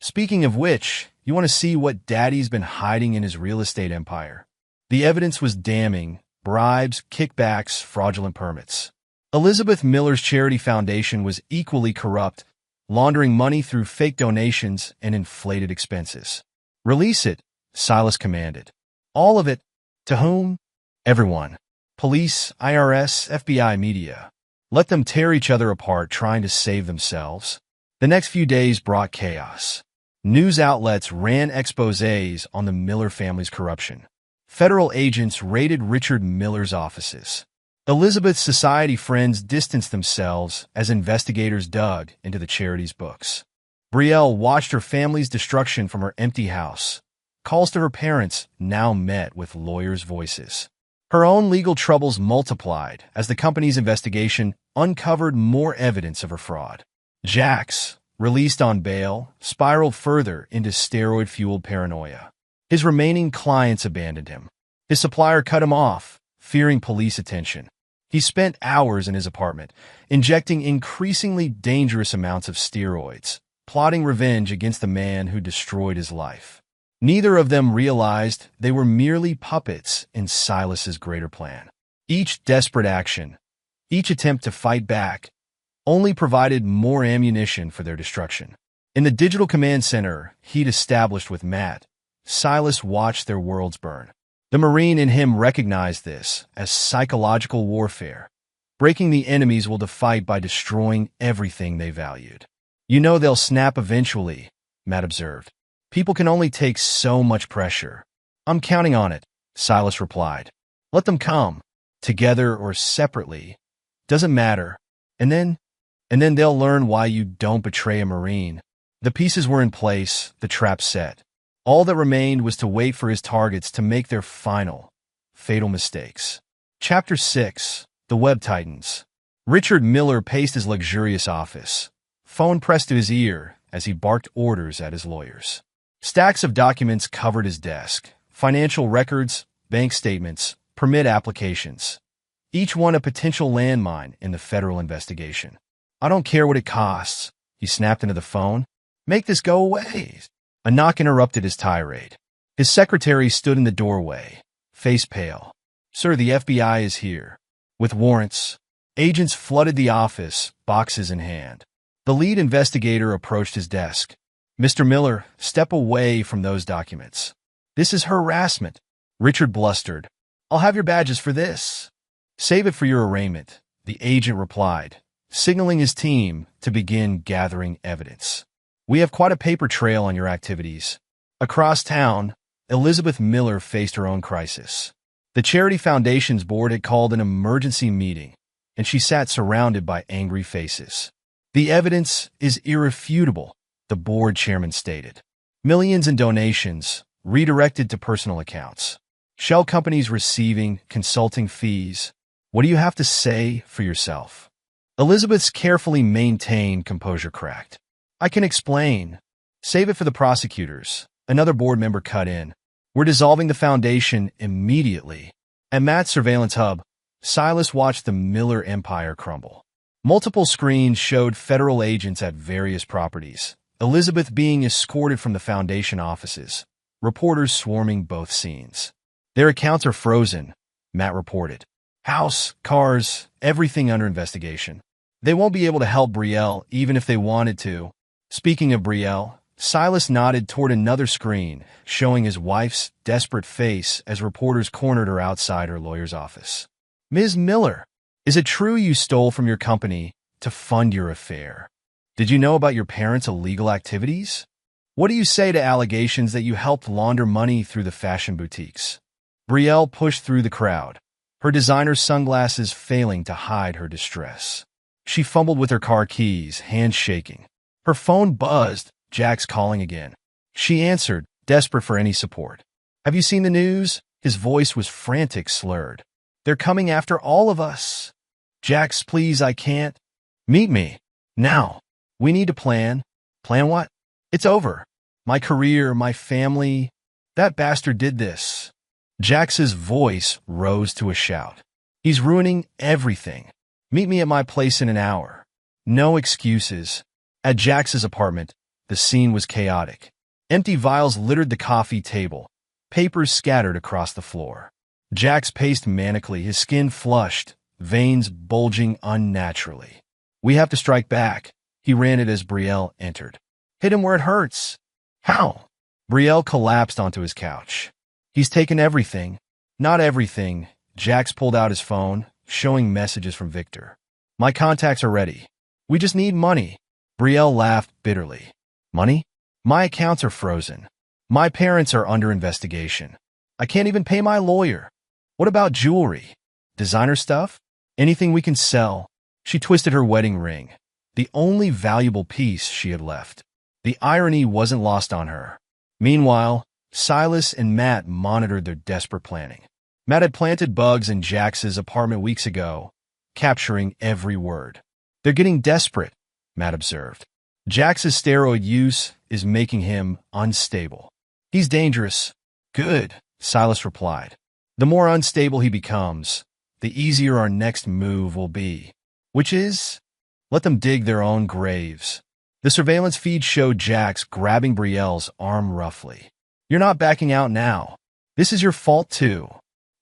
Speaking of which, you want to see what Daddy's been hiding in his real estate empire. The evidence was damning: bribes, kickbacks, fraudulent permits. Elizabeth Miller's charity foundation was equally corrupt, laundering money through fake donations and inflated expenses. Release it, Silas commanded. All of it. To whom? Everyone. Police, IRS, FBI, media. Let them tear each other apart trying to save themselves. The next few days brought chaos. News outlets ran exposés on the Miller family's corruption. Federal agents raided Richard Miller's offices. Elizabeth's society friends distanced themselves as investigators dug into the charity's books. Brielle watched her family's destruction from her empty house. Calls to her parents now met with lawyers' voices. Her own legal troubles multiplied as the company's investigation uncovered more evidence of her fraud. Jax, released on bail, spiraled further into steroid-fueled paranoia. His remaining clients abandoned him. His supplier cut him off, fearing police attention. He spent hours in his apartment, injecting increasingly dangerous amounts of steroids, plotting revenge against the man who destroyed his life. Neither of them realized they were merely puppets in Silas's greater plan. Each desperate action, each attempt to fight back, only provided more ammunition for their destruction. In the digital command center he'd established with Matt, Silas watched their worlds burn. The Marine in him recognized this as psychological warfare, breaking the enemies will to fight by destroying everything they valued. You know they'll snap eventually, Matt observed. People can only take so much pressure. I'm counting on it, Silas replied. Let them come, together or separately. Doesn't matter. And then they'll learn why you don't betray a Marine. The pieces were in place, the trap set. All that remained was to wait for his targets to make their final, fatal mistakes. Chapter 6. The Web Titans. Richard Miller paced his luxurious office, phone pressed to his ear as he barked orders at his lawyers. Stacks of documents covered his desk, financial records, bank statements, permit applications, each one a potential landmine in the federal investigation. I don't care what it costs, he snapped into the phone. Make this go away. A knock interrupted his tirade. His secretary stood in the doorway, face pale. Sir, the FBI is here. With warrants. Agents flooded the office, boxes in hand. The lead investigator approached his desk. Mr. Miller, step away from those documents. This is harassment. Richard blustered. I'll have your badges for this. Save it for your arraignment, the agent replied, signaling his team to begin gathering evidence. We have quite a paper trail on your activities. Across town, Elizabeth Miller faced her own crisis. The Charity Foundation's board had called an emergency meeting, and she sat surrounded by angry faces. The evidence is irrefutable, the board chairman stated. Millions in donations, redirected to personal accounts. Shell companies receiving consulting fees. What do you have to say for yourself? Elizabeth's carefully maintained composure cracked. I can explain. Save it for the prosecutors. Another board member cut in. We're dissolving the foundation immediately. At Matt's surveillance hub, Silas watched the Miller empire crumble. Multiple screens showed federal agents at various properties, Elizabeth being escorted from the foundation offices, reporters swarming both scenes. Their accounts are frozen, Matt reported. House, cars, everything under investigation. They won't be able to help Brielle even if they wanted to. Speaking of Brielle, Silas nodded toward another screen, showing his wife's desperate face as reporters cornered her outside her lawyer's office. Ms. Miller, is it true you stole from your company to fund your affair? Did you know about your parents' illegal activities? What do you say to allegations that you helped launder money through the fashion boutiques? Brielle pushed through the crowd, her designer sunglasses failing to hide her distress. She fumbled with her car keys, hands shaking. Her phone buzzed, Jack's calling again. She answered, desperate for any support. Have you seen the news? His voice was frantic, slurred. They're coming after all of us. Jax, please, I can't. Meet me. Now. We need to plan. Plan what? It's over. My career, my family. That bastard did this. Jax's voice rose to a shout. He's ruining everything. Meet me at my place in an hour. No excuses. At Jax's apartment, the scene was chaotic. Empty vials littered the coffee table, papers scattered across the floor. Jax paced manically, his skin flushed, veins bulging unnaturally. We have to strike back, he ranted as Brielle entered. Hit him where it hurts. How? Brielle collapsed onto his couch. He's taken everything. Not everything. Jax pulled out his phone, showing messages from Victor. My contacts are ready. We just need money. Brielle laughed bitterly. Money? My accounts are frozen. My parents are under investigation. I can't even pay my lawyer. What about jewelry? Designer stuff? Anything we can sell? She twisted her wedding ring, the only valuable piece she had left. The irony wasn't lost on her. Meanwhile, Silas and Matt monitored their desperate planning. Matt had planted bugs in Jax's apartment weeks ago, capturing every word. They're getting desperate, Matt observed. Jax's steroid use is making him unstable. He's dangerous. Good, Silas replied. The more unstable he becomes, the easier our next move will be. Which is, let them dig their own graves. The surveillance feed showed Jax grabbing Brielle's arm roughly. You're not backing out now. This is your fault too.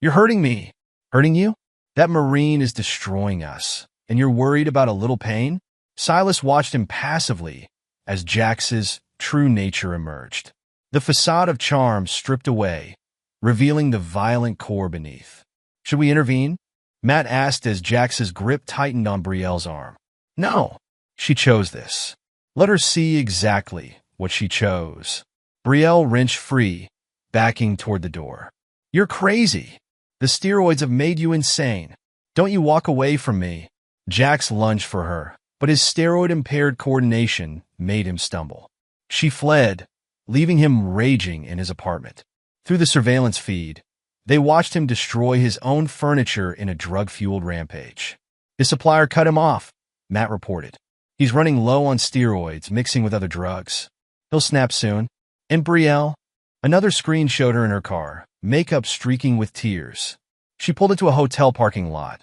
You're hurting me. Hurting you? That Marine is destroying us. And you're worried about a little pain? Silas watched him passively as Jax's true nature emerged. The facade of charm stripped away, revealing the violent core beneath. Should we intervene? Matt asked as Jax's grip tightened on Brielle's arm. No, she chose this. Let her see exactly what she chose. Brielle wrenched free, backing toward the door. You're crazy. The steroids have made you insane. Don't you walk away from me. Jax lunged for her, but his steroid-impaired coordination made him stumble. She fled, leaving him raging in his apartment. Through the surveillance feed, they watched him destroy his own furniture in a drug-fueled rampage. His supplier cut him off, Matt reported. He's running low on steroids, mixing with other drugs. He'll snap soon. And Brielle? Another screen showed her in her car, makeup streaking with tears. She pulled into a hotel parking lot,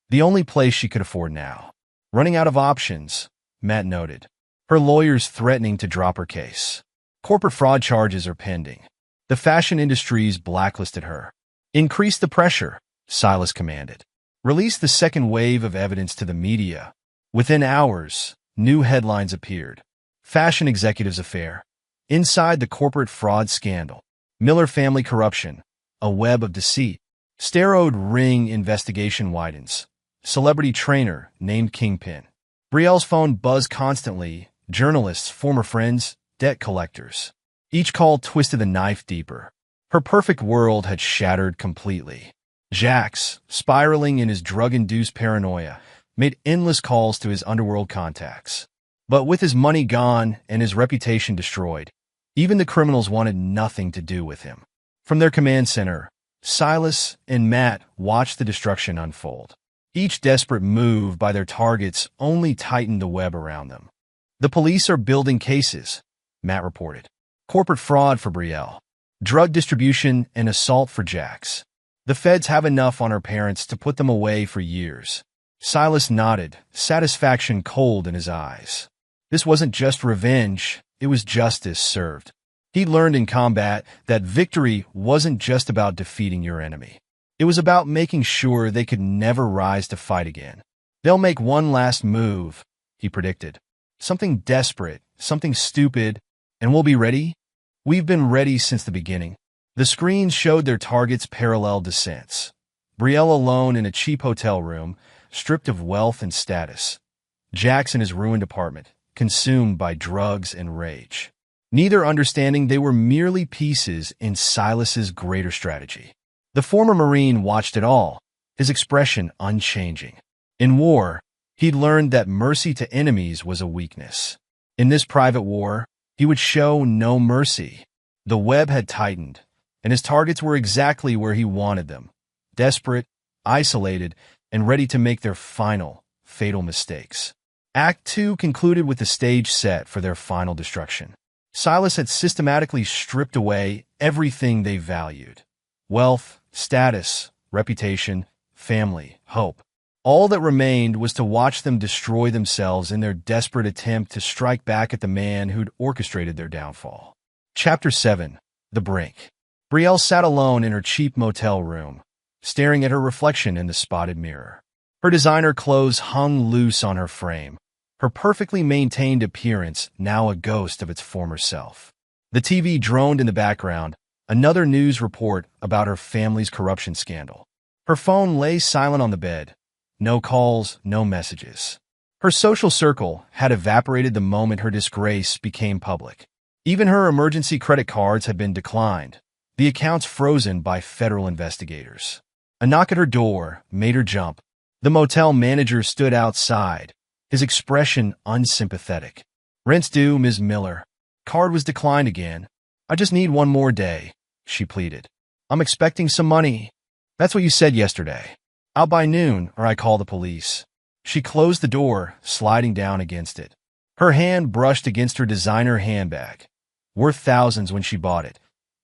the only place she could afford now. Running out of options, Matt noted. Her lawyers threatening to drop her case. Corporate fraud charges are pending. The fashion industry's blacklisted her. Increase the pressure, Silas commanded. Release the second wave of evidence to the media. Within hours, new headlines appeared. Fashion executives affair. Inside the corporate fraud scandal. Miller family corruption. A web of deceit. Steroid ring investigation widens. Celebrity trainer named Kingpin. Brielle's phone buzzed constantly. Journalists, former friends, debt collectors. Each call twisted the knife deeper. Her perfect world had shattered completely. Jax, spiraling in his drug-induced paranoia, made endless calls to his underworld contacts. But with his money gone and his reputation destroyed, even the criminals wanted nothing to do with him. From their command center, Silas and Matt watched the destruction unfold. Each desperate move by their targets only tightened the web around them. The police are building cases, Matt reported. Corporate fraud for Brielle. Drug distribution and assault for Jax. The feds have enough on her parents to put them away for years. Silas nodded, satisfaction cold in his eyes. This wasn't just revenge, it was justice served. He learned in combat that victory wasn't just about defeating your enemy. It was about making sure they could never rise to fight again. They'll make one last move, he predicted. Something desperate, something stupid, and we'll be ready? We've been ready since the beginning. The screens showed their targets' parallel descents. Brielle alone in a cheap hotel room, stripped of wealth and status. Jax in his ruined apartment, consumed by drugs and rage. Neither understanding they were merely pieces in Silas's greater strategy. The former Marine watched it all, his expression unchanging. In war, he'd learned that mercy to enemies was a weakness. In this private war, he would show no mercy. The web had tightened, and his targets were exactly where he wanted them. Desperate, isolated, and ready to make their final, fatal mistakes. Act 2 concluded with the stage set for their final destruction. Silas had systematically stripped away everything they valued. Wealth, status, reputation, family, hope. All that remained was to watch them destroy themselves in their desperate attempt to strike back at the man who'd orchestrated their downfall. Chapter 7. The Brink. Brielle sat alone in her cheap motel room, staring at her reflection in the spotted mirror. Her designer clothes hung loose on her frame, her perfectly maintained appearance now a ghost of its former self. The TV droned in the background, another news report about her family's corruption scandal. Her phone lay silent on the bed. No calls, no messages. Her social circle had evaporated the moment her disgrace became public. Even her emergency credit cards had been declined, the accounts frozen by federal investigators. A knock at her door made her jump. The motel manager stood outside, his expression unsympathetic. "Rent's due, Ms. Miller. Card was declined again. I just need one more day," she pleaded. "I'm expecting some money." "That's what you said yesterday. Out by noon, or I call the police." She closed the door, sliding down against it. Her hand brushed against her designer handbag, worth thousands when she bought it,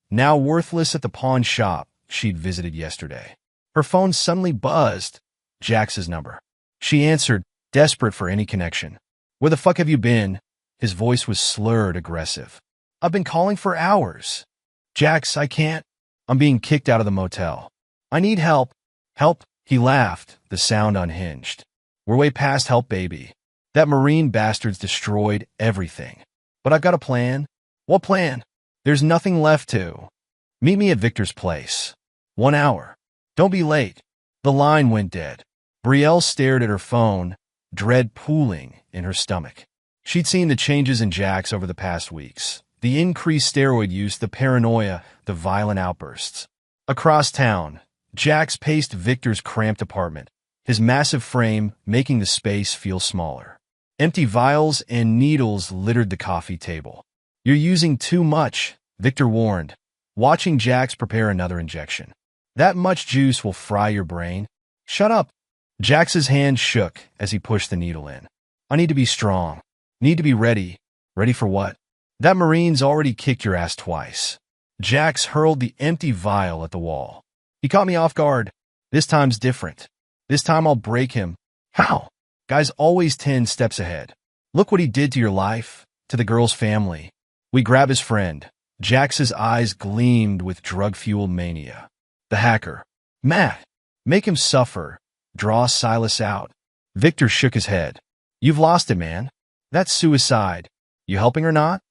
now worthless at the pawn shop she'd visited yesterday. Her phone suddenly buzzed. Jax's number. She answered, desperate for any connection. Where the fuck have you been? His voice was slurred, aggressive. I've been calling for hours. Jax, I can't. I'm being kicked out of the motel. I need help. Help? He laughed, the sound unhinged. We're way past help, baby. That Marine bastard's destroyed everything. But I've got a plan. What plan? There's nothing left to. Meet me at Victor's place. 1 hour. Don't be late. The line went dead. Brielle stared at her phone, dread pooling in her stomach. She'd seen the changes in Jax over the past weeks. The increased steroid use, the paranoia, the violent outbursts. Across town, Jax paced Victor's cramped apartment, his massive frame making the space feel smaller. Empty vials and needles littered the coffee table. You're using too much, Victor warned, watching Jax prepare another injection. That much juice will fry your brain. Shut up. Jax's hand shook as he pushed the needle in. I need to be strong. Need to be ready. Ready for what? That Marine's already kicked your ass twice. Jax hurled the empty vial at the wall. He caught me off guard. This time's different. This time I'll break him. How? Guys always 10 steps ahead. Look what he did to your life, to the girl's family. We grab his friend. Jax's eyes gleamed with drug-fueled mania. The hacker. Matt. Make him suffer. Draw Silas out. Victor shook his head. You've lost it, man. That's suicide. You helping or not?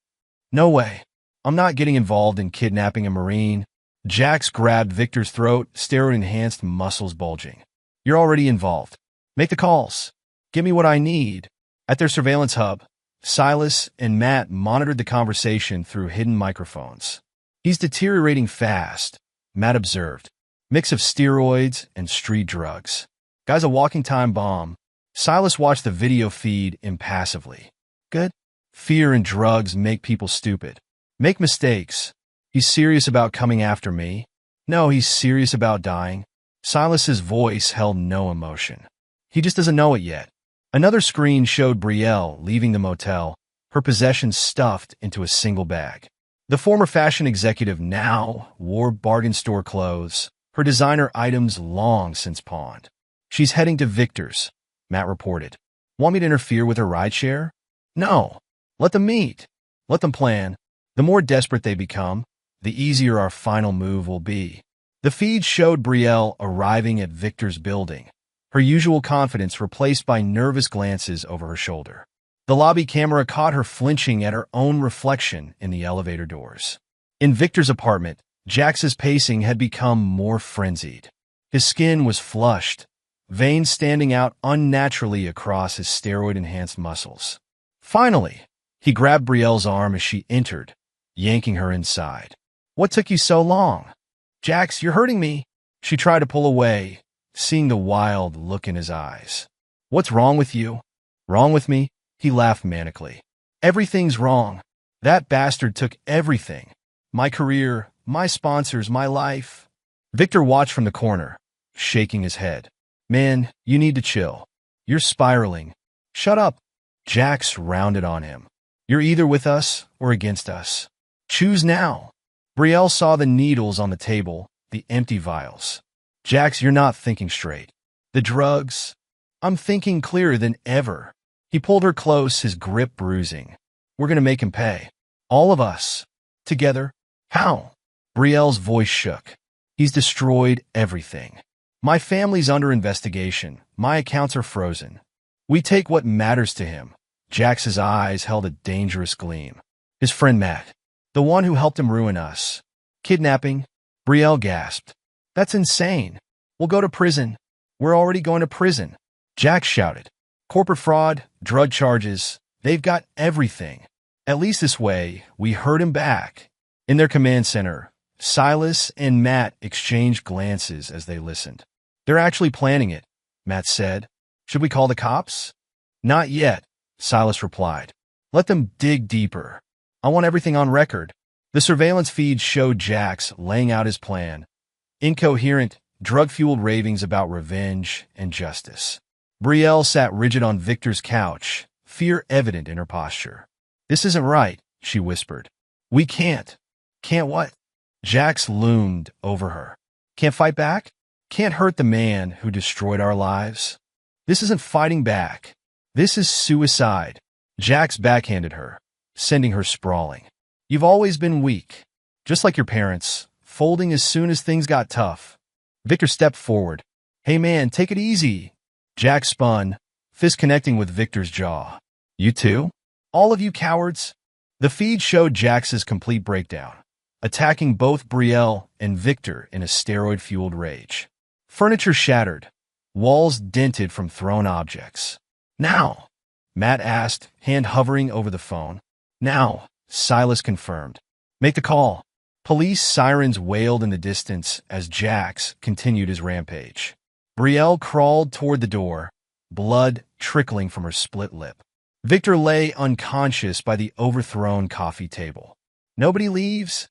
No way. I'm not getting involved in kidnapping a Marine. Jax grabbed Victor's throat, steroid-enhanced muscles bulging. You're already involved. Make the calls. Give me what I need. At their surveillance hub, Silas and Matt monitored the conversation through hidden microphones. He's deteriorating fast, Matt observed. Mix of steroids and street drugs. Guy's a walking time bomb. Silas watched the video feed impassively. Good? Fear and drugs make people stupid. Make mistakes. He's serious about coming after me. No, he's serious about dying. Silas's voice held no emotion. He just doesn't know it yet. Another screen showed Brielle leaving the motel, her possessions stuffed into a single bag. The former fashion executive now wore bargain store clothes, her designer items long since pawned. She's heading to Victor's, Matt reported. Want me to interfere with her rideshare? No. Let them meet. Let them plan. The more desperate they become, the easier our final move will be. The feed showed Brielle arriving at Victor's building, her usual confidence replaced by nervous glances over her shoulder. The lobby camera caught her flinching at her own reflection in the elevator doors. In Victor's apartment, Jax's pacing had become more frenzied. His skin was flushed, veins standing out unnaturally across his steroid-enhanced muscles. Finally, he grabbed Brielle's arm as she entered, yanking her inside. What took you so long? Jax, you're hurting me. She tried to pull away, seeing the wild look in his eyes. What's wrong with you? Wrong with me? He laughed manically. Everything's wrong. That bastard took everything. My career, my sponsors, my life. Victor watched from the corner, shaking his head. Man, you need to chill. You're spiraling. Shut up. Jax rounded on him. You're either with us or against us. Choose now. Brielle saw the needles on the table, the empty vials. Jax, you're not thinking straight. The drugs. I'm thinking clearer than ever. He pulled her close, his grip bruising. We're going to make him pay. All of us. Together. How? Brielle's voice shook. He's destroyed everything. My family's under investigation. My accounts are frozen. We take what matters to him. Jax's eyes held a dangerous gleam. His friend Matt. The one who helped him ruin us. Kidnapping? Brielle gasped. That's insane. We'll go to prison. We're already going to prison. Jax shouted. Corporate fraud, drug charges. They've got everything. At least this way, we heard him back. In their command center, Silas and Matt exchanged glances as they listened. They're actually planning it, Matt said. Should we call the cops? Not yet, Silas replied. Let them dig deeper. I want everything on record. The surveillance feed showed Jax laying out his plan. Incoherent, drug-fueled ravings about revenge and justice. Brielle sat rigid on Victor's couch, fear evident in her posture. This isn't right, she whispered. We can't. Can't what? Jax loomed over her. Can't fight back? Can't hurt the man who destroyed our lives. This isn't fighting back. This is suicide. Jax backhanded her, sending her sprawling. You've always been weak. Just like your parents, folding as soon as things got tough. Victor stepped forward. Hey man, take it easy. Jax spun, fist connecting with Victor's jaw. You too? All of you cowards? The feed showed Jax's complete breakdown, attacking both Brielle and Victor in a steroid-fueled rage. Furniture shattered, walls dented from thrown objects. Now, Matt asked, hand hovering over the phone. Now, Silas confirmed. Make the call. Police sirens wailed in the distance as Jax continued his rampage. Brielle crawled toward the door, blood trickling from her split lip. Victor lay unconscious by the overthrown coffee table. Nobody leaves?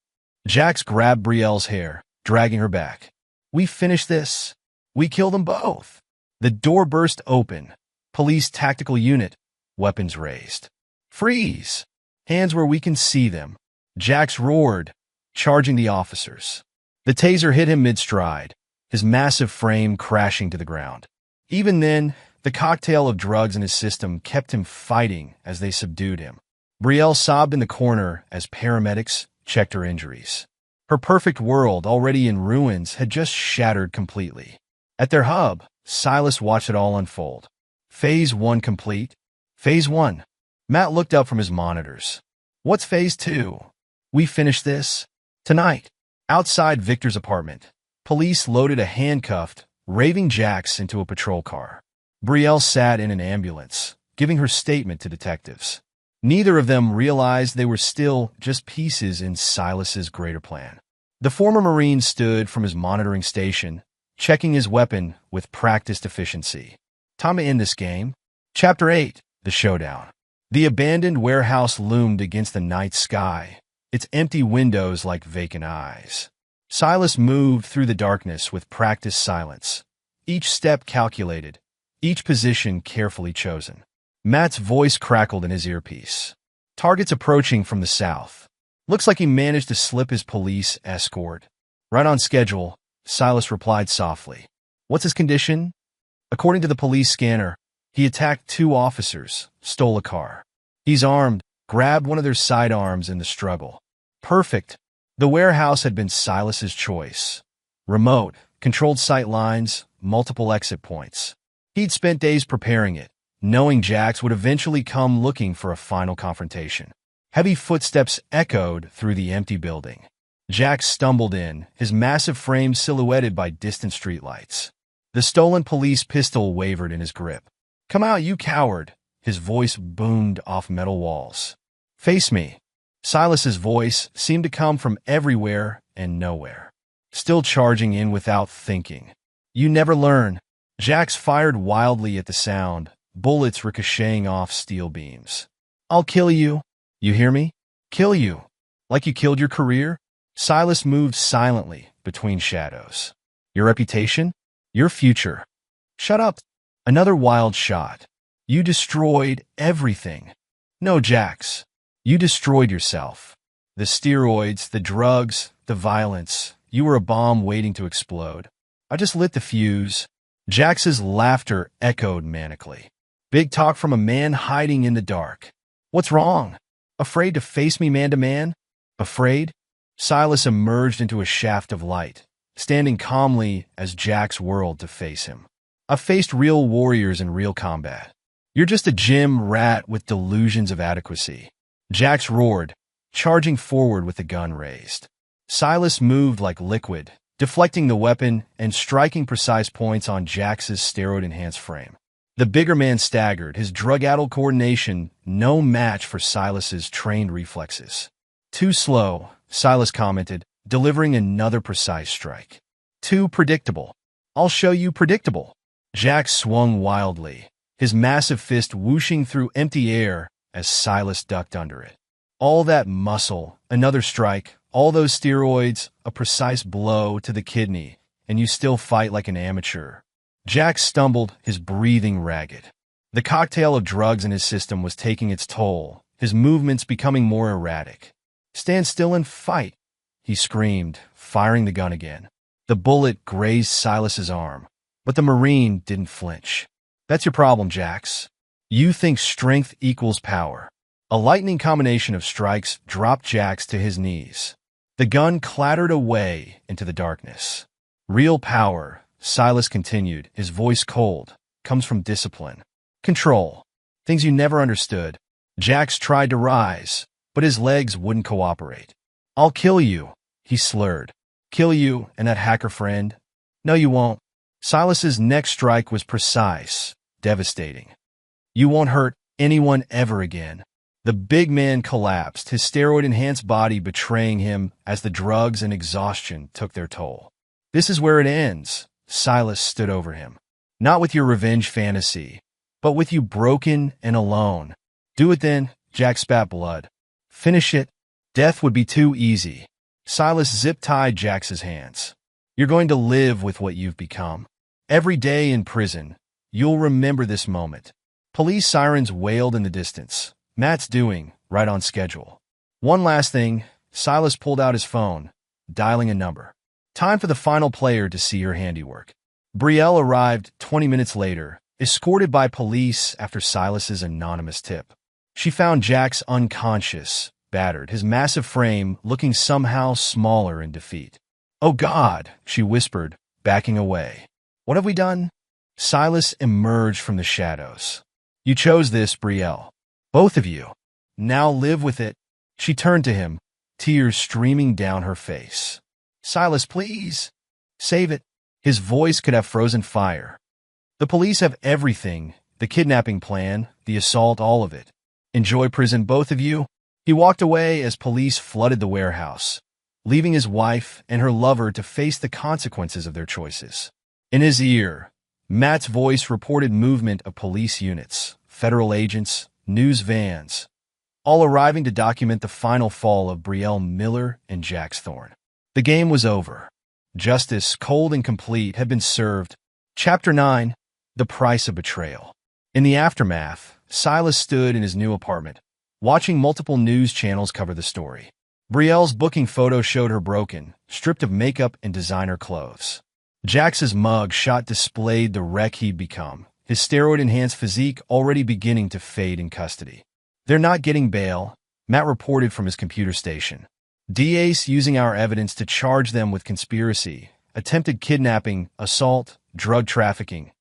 Jax grabbed Brielle's hair, dragging her back. We finished this. We killed them both. The door burst open. Police tactical unit, weapons raised. Freeze! Hands where we can see them. Jax roared, charging the officers. The taser hit him mid-stride, his massive frame crashing to the ground. Even then, the cocktail of drugs in his system kept him fighting as they subdued him. Brielle sobbed in the corner as paramedics checked her injuries. Her perfect world, already in ruins, had just shattered completely. At their hub, Silas watched it all unfold. Phase 1 complete. Phase 1. Matt looked up from his monitors. What's Phase 2? We finished this? Tonight. Outside Victor's apartment, police loaded a handcuffed, raving Jax into a patrol car. Brielle sat in an ambulance, giving her statement to detectives. Neither of them realized they were still just pieces in Silas's greater plan. The former Marine stood from his monitoring station, checking his weapon with practiced efficiency. Time to end this game. Chapter 8, The Showdown. The abandoned warehouse loomed against the night sky, its empty windows like vacant eyes. Silas moved through the darkness with practiced silence, each step calculated, each position carefully chosen. Matt's voice crackled in his earpiece. Targets approaching from the south. Looks like he managed to slip his police escort. Right on schedule, Silas replied softly. What's his condition? According to the police scanner, he attacked 2 officers, stole a car. He's armed, grabbed one of their sidearms in the struggle. Perfect. The warehouse had been Silas's choice. Remote, controlled sight lines, multiple exit points. He'd spent days preparing it, knowing Jax would eventually come looking for a final confrontation. Heavy footsteps echoed through the empty building. Jax stumbled in, his massive frame silhouetted by distant streetlights. The stolen police pistol wavered in his grip. Come out, you coward! His voice boomed off metal walls. Face me. Silas's voice seemed to come from everywhere and nowhere. Still charging in without thinking. You never learn. Jax fired wildly at the sound, bullets ricocheting off steel beams. I'll kill you. You hear me? Kill you. Like you killed your career? Silas moved silently between shadows. Your reputation? Your future. Shut up. Another wild shot. You destroyed everything. No, Jax. You destroyed yourself. The steroids, the drugs, the violence. You were a bomb waiting to explode. I just lit the fuse. Jax's laughter echoed manically. Big talk from a man hiding in the dark. What's wrong? Afraid to face me man to man? Afraid? Silas emerged into a shaft of light, standing calmly as Jax whirled to face him. I've faced real warriors in real combat. You're just a gym rat with delusions of adequacy. Jax roared, charging forward with the gun raised. Silas moved like liquid, deflecting the weapon and striking precise points on Jax's steroid-enhanced frame. The bigger man staggered, his drug-addled coordination no match for Silas's trained reflexes. Too slow, Silas commented, delivering another precise strike. Too predictable. I'll show you predictable. Jax swung wildly, his massive fist whooshing through empty air as Silas ducked under it. All that muscle, another strike, all those steroids, a precise blow to the kidney, and you still fight like an amateur. Jax stumbled, his breathing ragged. The cocktail of drugs in his system was taking its toll, his movements becoming more erratic. Stand still and fight, he screamed, firing the gun again. The bullet grazed Silas's arm, but the Marine didn't flinch. That's your problem, Jax. You think strength equals power. A lightning combination of strikes dropped Jax to his knees. The gun clattered away into the darkness. Real power, Silas continued, his voice cold, comes from discipline. Control. Things you never understood. Jax tried to rise, but his legs wouldn't cooperate. I'll kill you, he slurred. Kill you and that hacker friend? No, you won't. Silas's next strike was precise, devastating. You won't hurt anyone ever again. The big man collapsed, his steroid-enhanced body betraying him as the drugs and exhaustion took their toll. This is where it ends, Silas stood over him. Not with your revenge fantasy, but with you broken and alone. Do it then, Jax spat blood. Finish it. Death would be too easy. Silas zip-tied Jax's hands. You're going to live with what you've become. Every day in prison, you'll remember this moment. Police sirens wailed in the distance. Matt's doing, right on schedule. One last thing, Silas pulled out his phone, dialing a number. Time for the final player to see her handiwork. Brielle arrived 20 minutes later, escorted by police after Silas's anonymous tip. She found Jax unconscious, battered, his massive frame looking somehow smaller in defeat. Oh God, she whispered, backing away. What have we done? Silas emerged from the shadows. You chose this, Brielle. Both of you. Now live with it. She turned to him, tears streaming down her face. Silas, please. Save it. His voice could have frozen fire. The police have everything, the kidnapping plan, the assault, all of it. Enjoy prison, both of you. He walked away as police flooded the warehouse, leaving his wife and her lover to face the consequences of their choices. In his ear, Matt's voice reported movement of police units, federal agents, news vans, all arriving to document the final fall of Brielle Miller and Jax Thorne. The game was over. Justice, cold and complete, had been served. Chapter 9, The Price of Betrayal. In the aftermath, Silas stood in his new apartment, watching multiple news channels cover the story. Brielle's booking photo showed her broken, stripped of makeup and designer clothes. Jax's mug shot displayed the wreck he'd become, his steroid-enhanced physique already beginning to fade in custody. They're not getting bail, Matt reported from his computer station. DA's using our evidence to charge them with conspiracy, attempted kidnapping, assault, drug trafficking.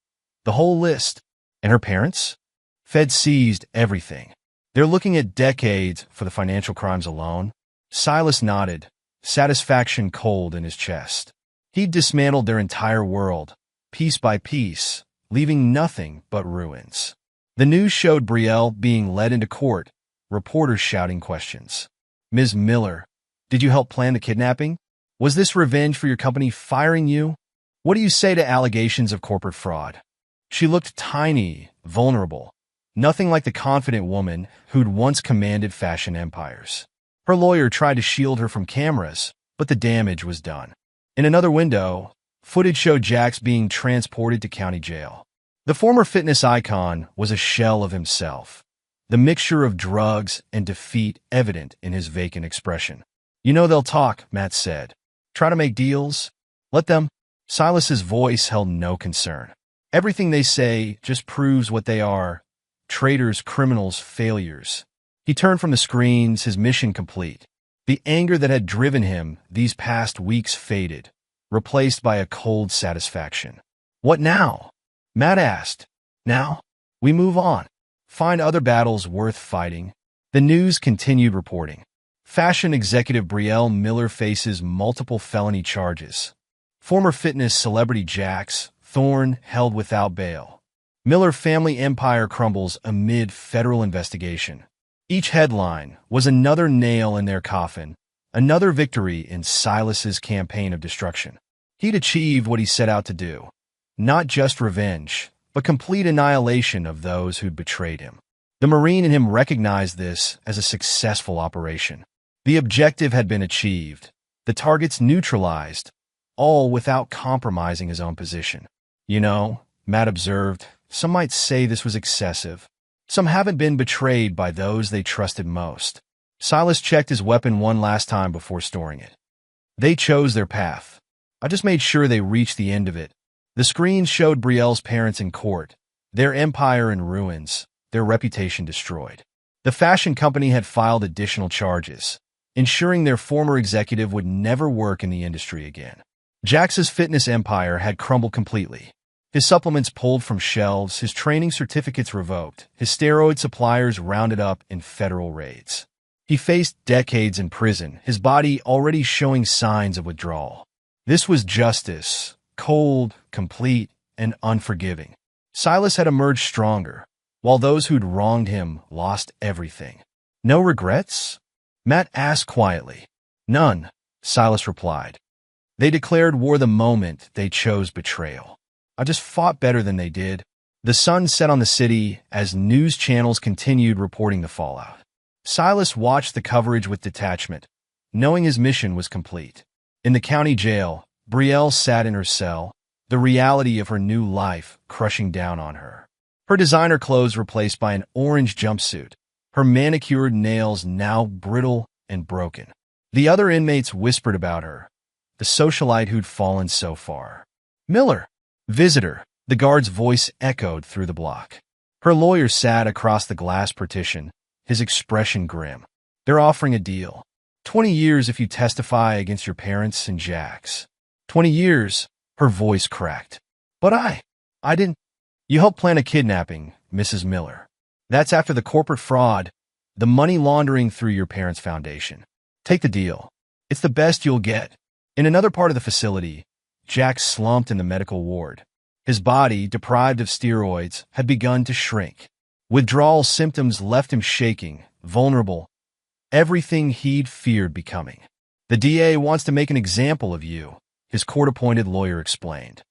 The whole list. And her parents? Feds seized everything. They're looking at decades for the financial crimes alone. Silas nodded, satisfaction cold in his chest. He'd dismantled their entire world, piece by piece, leaving nothing but ruins. The news showed Brielle being led into court, reporters shouting questions. Ms. Miller, did you help plan the kidnapping? Was this revenge for your company firing you? What do you say to allegations of corporate fraud? She looked tiny, vulnerable, nothing like the confident woman who'd once commanded fashion empires. Her lawyer tried to shield her from cameras, but the damage was done. In another window, footage showed Jax being transported to county jail. The former fitness icon was a shell of himself, the mixture of drugs and defeat evident in his vacant expression. You know they'll talk, Matt said. Try to make deals. Let them. Silas's voice held no concern. Everything they say just proves what they are. Traitors, criminals, failures. He turned from the screens, his mission complete. The anger that had driven him these past weeks faded, replaced by a cold satisfaction. What now? Matt asked. Now? We move on. Find other battles worth fighting. The news continued reporting. Fashion executive Brielle Miller faces multiple felony charges. Former fitness celebrity Jax Thorne held without bail. Miller family empire crumbles amid federal investigation. Each headline was another nail in their coffin, another victory in Silas's campaign of destruction. He'd achieved what he set out to do. Not just revenge, but complete annihilation of those who'd betrayed him. The Marine in him recognized this as a successful operation. The objective had been achieved, the targets neutralized, all without compromising his own position. You know, Matt observed, some might say this was excessive. Some haven't been betrayed by those they trusted most. Silas checked his weapon one last time before storing it. They chose their path. I just made sure they reached the end of it. The screen showed Brielle's parents in court, their empire in ruins, their reputation destroyed. The fashion company had filed additional charges, ensuring their former executive would never work in the industry again. Jax's fitness empire had crumbled completely. His supplements pulled from shelves, his training certificates revoked, his steroid suppliers rounded up in federal raids. He faced decades in prison, his body already showing signs of withdrawal. This was justice, cold, complete, and unforgiving. Silas had emerged stronger, while those who'd wronged him lost everything. No regrets? Matt asked quietly. None, Silas replied. They declared war the moment they chose betrayal. I just fought better than they did. The sun set on the city as news channels continued reporting the fallout. Silas watched the coverage with detachment, knowing his mission was complete. In the county jail, Brielle sat in her cell, the reality of her new life crushing down on her. Her designer clothes replaced by an orange jumpsuit, her manicured nails now brittle and broken. The other inmates whispered about her, the socialite who'd fallen so far. Miller, visitor, the guard's voice echoed through the block. Her lawyer sat across the glass partition, his expression grim. They're offering a deal. 20 years if you testify against your parents and Jax. 20 years, her voice cracked. But I didn't. You helped plan a kidnapping, Mrs. Miller. That's after the corporate fraud, the money laundering through your parents' foundation. Take the deal. It's the best you'll get. In another part of the facility, Jax slumped in the medical ward. His body, deprived of steroids, had begun to shrink. Withdrawal symptoms left him shaking, vulnerable, everything he'd feared becoming. The DA wants to make an example of you, his court-appointed lawyer explained.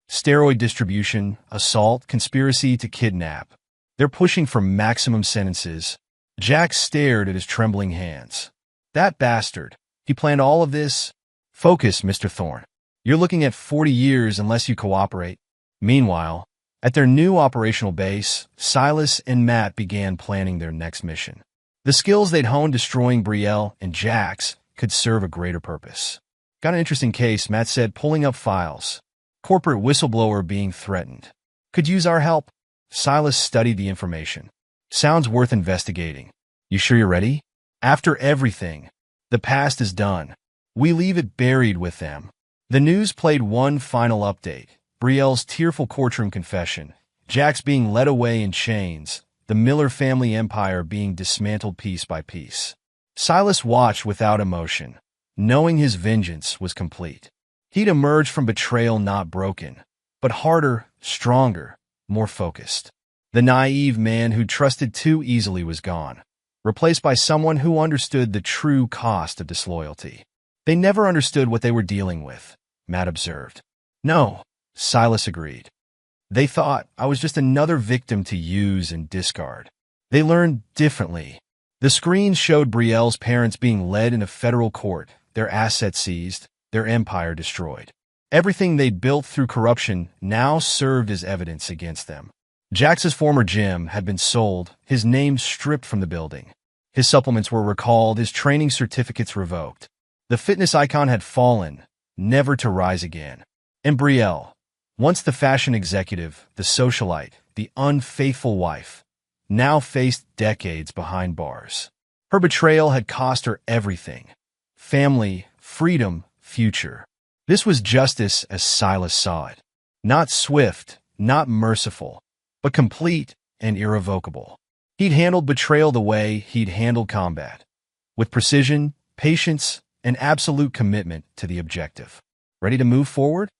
Steroid distribution, assault, conspiracy to kidnap. They're pushing for maximum sentences. Jax stared at his trembling hands. That bastard. He planned all of this? Focus, Mr. Thorne. You're looking at 40 years unless you cooperate. Meanwhile, at their new operational base, Silas and Matt began planning their next mission. The skills they'd honed destroying Brielle and Jax could serve a greater purpose. Got an interesting case, Matt said, pulling up files. Corporate whistleblower being threatened. Could use our help. Silas studied the information. Sounds worth investigating. You sure you're ready? After everything, the past is done. We leave it buried with them. The news played one final update. Brielle's tearful courtroom confession, Jax being led away in chains, the Miller family empire being dismantled piece by piece. Silas watched without emotion, knowing his vengeance was complete. He'd emerged from betrayal not broken, but harder, stronger, more focused. The naive man who trusted too easily was gone, replaced by someone who understood the true cost of disloyalty. They never understood what they were dealing with, Matt observed. No, Silas agreed. They thought I was just another victim to use and discard. They learned differently. The screen showed Brielle's parents being led into federal court, their assets seized, their empire destroyed. Everything they'd built through corruption now served as evidence against them. Jax's former gym had been sold, his name stripped from the building. His supplements were recalled, his training certificates revoked. The fitness icon had fallen, never to rise again. And Brielle, once the fashion executive, the socialite, the unfaithful wife, now faced decades behind bars. Her betrayal had cost her everything. Family, freedom, future. This was justice as Silas saw it. Not swift, not merciful, but complete and irrevocable. He'd handled betrayal the way he'd handled combat, with precision, patience, and absolute commitment to the objective. Ready to move forward?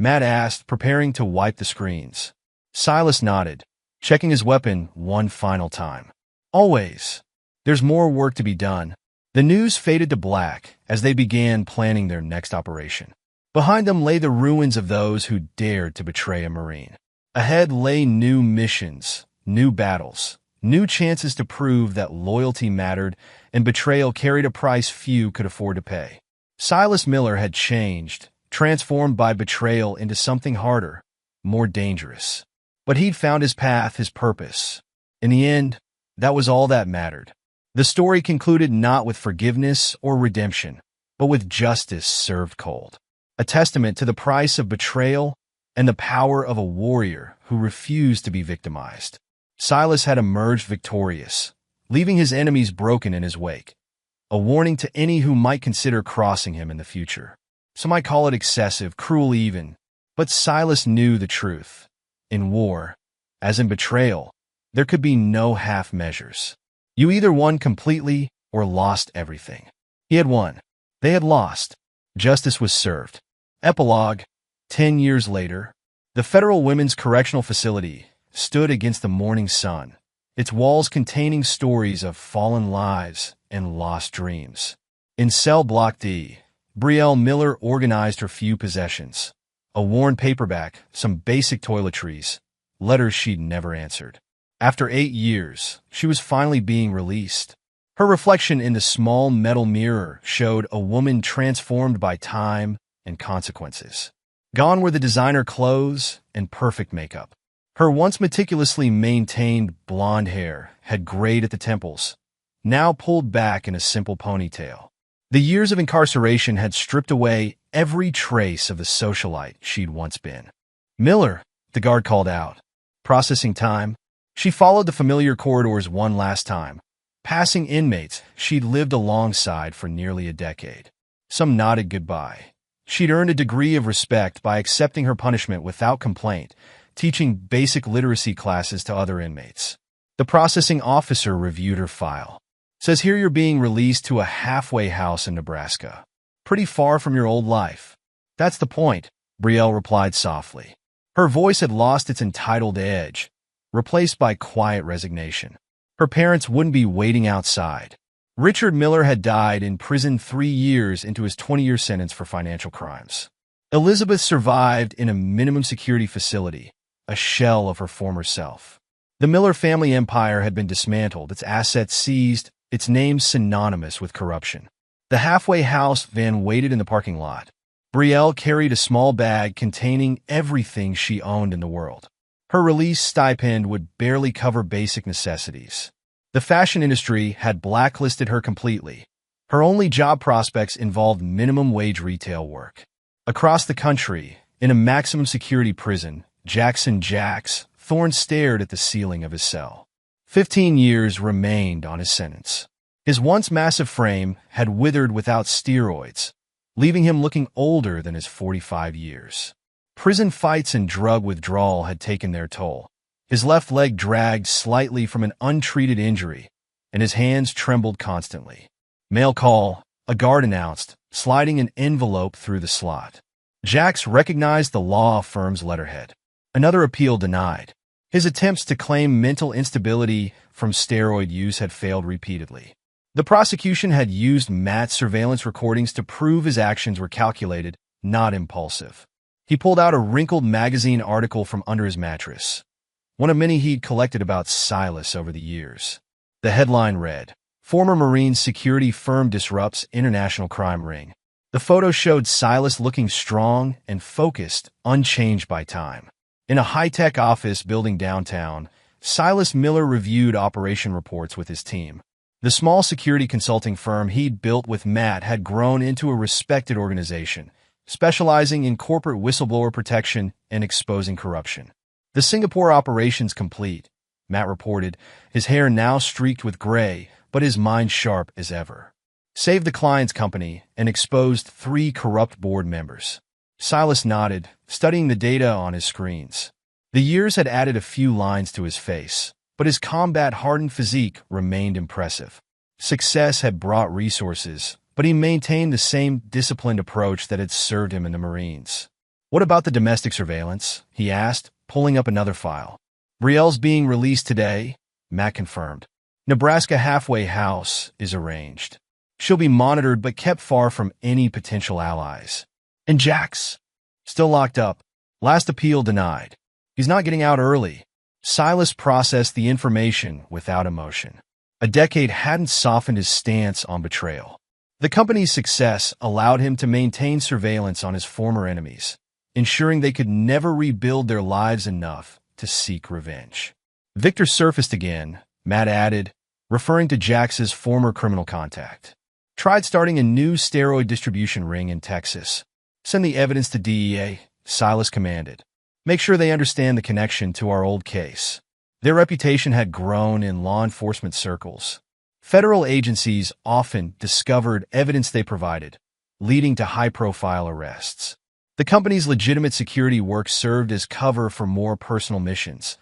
Matt asked, preparing to wipe the screens. Silas nodded, checking his weapon one final time. Always. There's more work to be done. The news faded to black as they began planning their next operation. Behind them lay the ruins of those who dared to betray a Marine. Ahead lay new missions, new battles, new chances to prove that loyalty mattered and betrayal carried a price few could afford to pay. Silas Miller had changed, transformed by betrayal into something harder, more dangerous. But he'd found his path, his purpose. In the end, that was all that mattered. The story concluded not with forgiveness or redemption, but with justice served cold. a testament to the price of betrayal and the power of a warrior who refused to be victimized. Silas had emerged victorious, leaving his enemies broken in his wake, a warning to any who might consider crossing him in the future. Some might call it excessive, cruel even, but Silas knew the truth. In war, as in betrayal, there could be no half measures. You either won completely or lost everything. He had won. They had lost. Justice was served. Epilogue. 10 years later, the Federal Women's Correctional Facility stood against the morning sun, its walls containing stories of fallen lives and lost dreams. In cell block D, Brielle Miller organized her few possessions: a worn paperback, some basic toiletries, letters she'd never answered. After 8 years, she was finally being released. Her reflection in the small metal mirror showed a woman transformed by time and consequences. Gone were the designer clothes and perfect makeup. Her once meticulously maintained blonde hair had grayed at the temples, now pulled back in a simple ponytail. The years of incarceration had stripped away every trace of the socialite she'd once been. "Miller," the guard called out. Processing time. She followed the familiar corridors one last time, passing inmates she'd lived alongside for nearly a decade. Some nodded goodbye. She'd earned a degree of respect by accepting her punishment without complaint, teaching basic literacy classes to other inmates. The processing officer reviewed her file. "Says here you're being released to a halfway house in Nebraska. Pretty far from your old life." "That's the point," Brielle replied softly. Her voice had lost its entitled edge, replaced by quiet resignation. Her parents wouldn't be waiting outside. Richard Miller had died in prison 3 years into his 20-year sentence for financial crimes. Elizabeth survived in a minimum security facility, a shell of her former self. The Miller family empire had been dismantled, its assets seized, its name synonymous with corruption. The halfway house van waited in the parking lot. Brielle carried a small bag containing everything she owned in the world. Her release stipend would barely cover basic necessities. The fashion industry had blacklisted her completely. Her only job prospects involved minimum wage retail work. Across the country, in a maximum security prison, Jackson Jacks, Thorne stared at the ceiling of his cell. 15 years remained on his sentence. His once massive frame had withered without steroids, leaving him looking older than his 45 years. Prison fights and drug withdrawal had taken their toll. His left leg dragged slightly from an untreated injury, and his hands trembled constantly. "Mail call," a guard announced, sliding an envelope through the slot. Jax recognized the law firm's letterhead. Another appeal denied. His attempts to claim mental instability from steroid use had failed repeatedly. The prosecution had used Matt's surveillance recordings to prove his actions were calculated, not impulsive. He pulled out a wrinkled magazine article from under his mattress, one of many he'd collected about Silas over the years. The headline read, "Former Marine Security Firm Disrupts International Crime Ring." The photo showed Silas looking strong and focused, unchanged by time. In a high-tech office building downtown, Silas Miller reviewed operation reports with his team. The small security consulting firm he'd built with Matt had grown into a respected organization, specializing in corporate whistleblower protection and exposing corruption. "The Singapore operation's complete," Matt reported, his hair now streaked with gray, but his mind sharp as ever. "Saved the client's company and exposed 3 corrupt board members." Silas nodded, studying the data on his screens. The years had added a few lines to his face, but his combat-hardened physique remained impressive. Success had brought resources, but he maintained the same disciplined approach that had served him in the Marines. "What about the domestic surveillance?" he asked, pulling up another file. "Brielle's being released today," Matt confirmed. "Nebraska halfway house is arranged. She'll be monitored but kept far from any potential allies." "And Jax?" "Still locked up. Last appeal denied. He's not getting out early." Silas processed the information without emotion. A decade hadn't softened his stance on betrayal. The company's success allowed him to maintain surveillance on his former enemies, ensuring they could never rebuild their lives enough to seek revenge. "Victor surfaced again," Matt added, referring to Jax's former criminal contact. "Tried starting a new steroid distribution ring in Texas. Send the evidence to DEA, Silas commanded. Make sure they understand the connection to our old case. Their reputation had grown in law enforcement circles. Federal agencies often discovered evidence they provided, leading to high-profile arrests. The company's legitimate security work served as cover for more personal missions,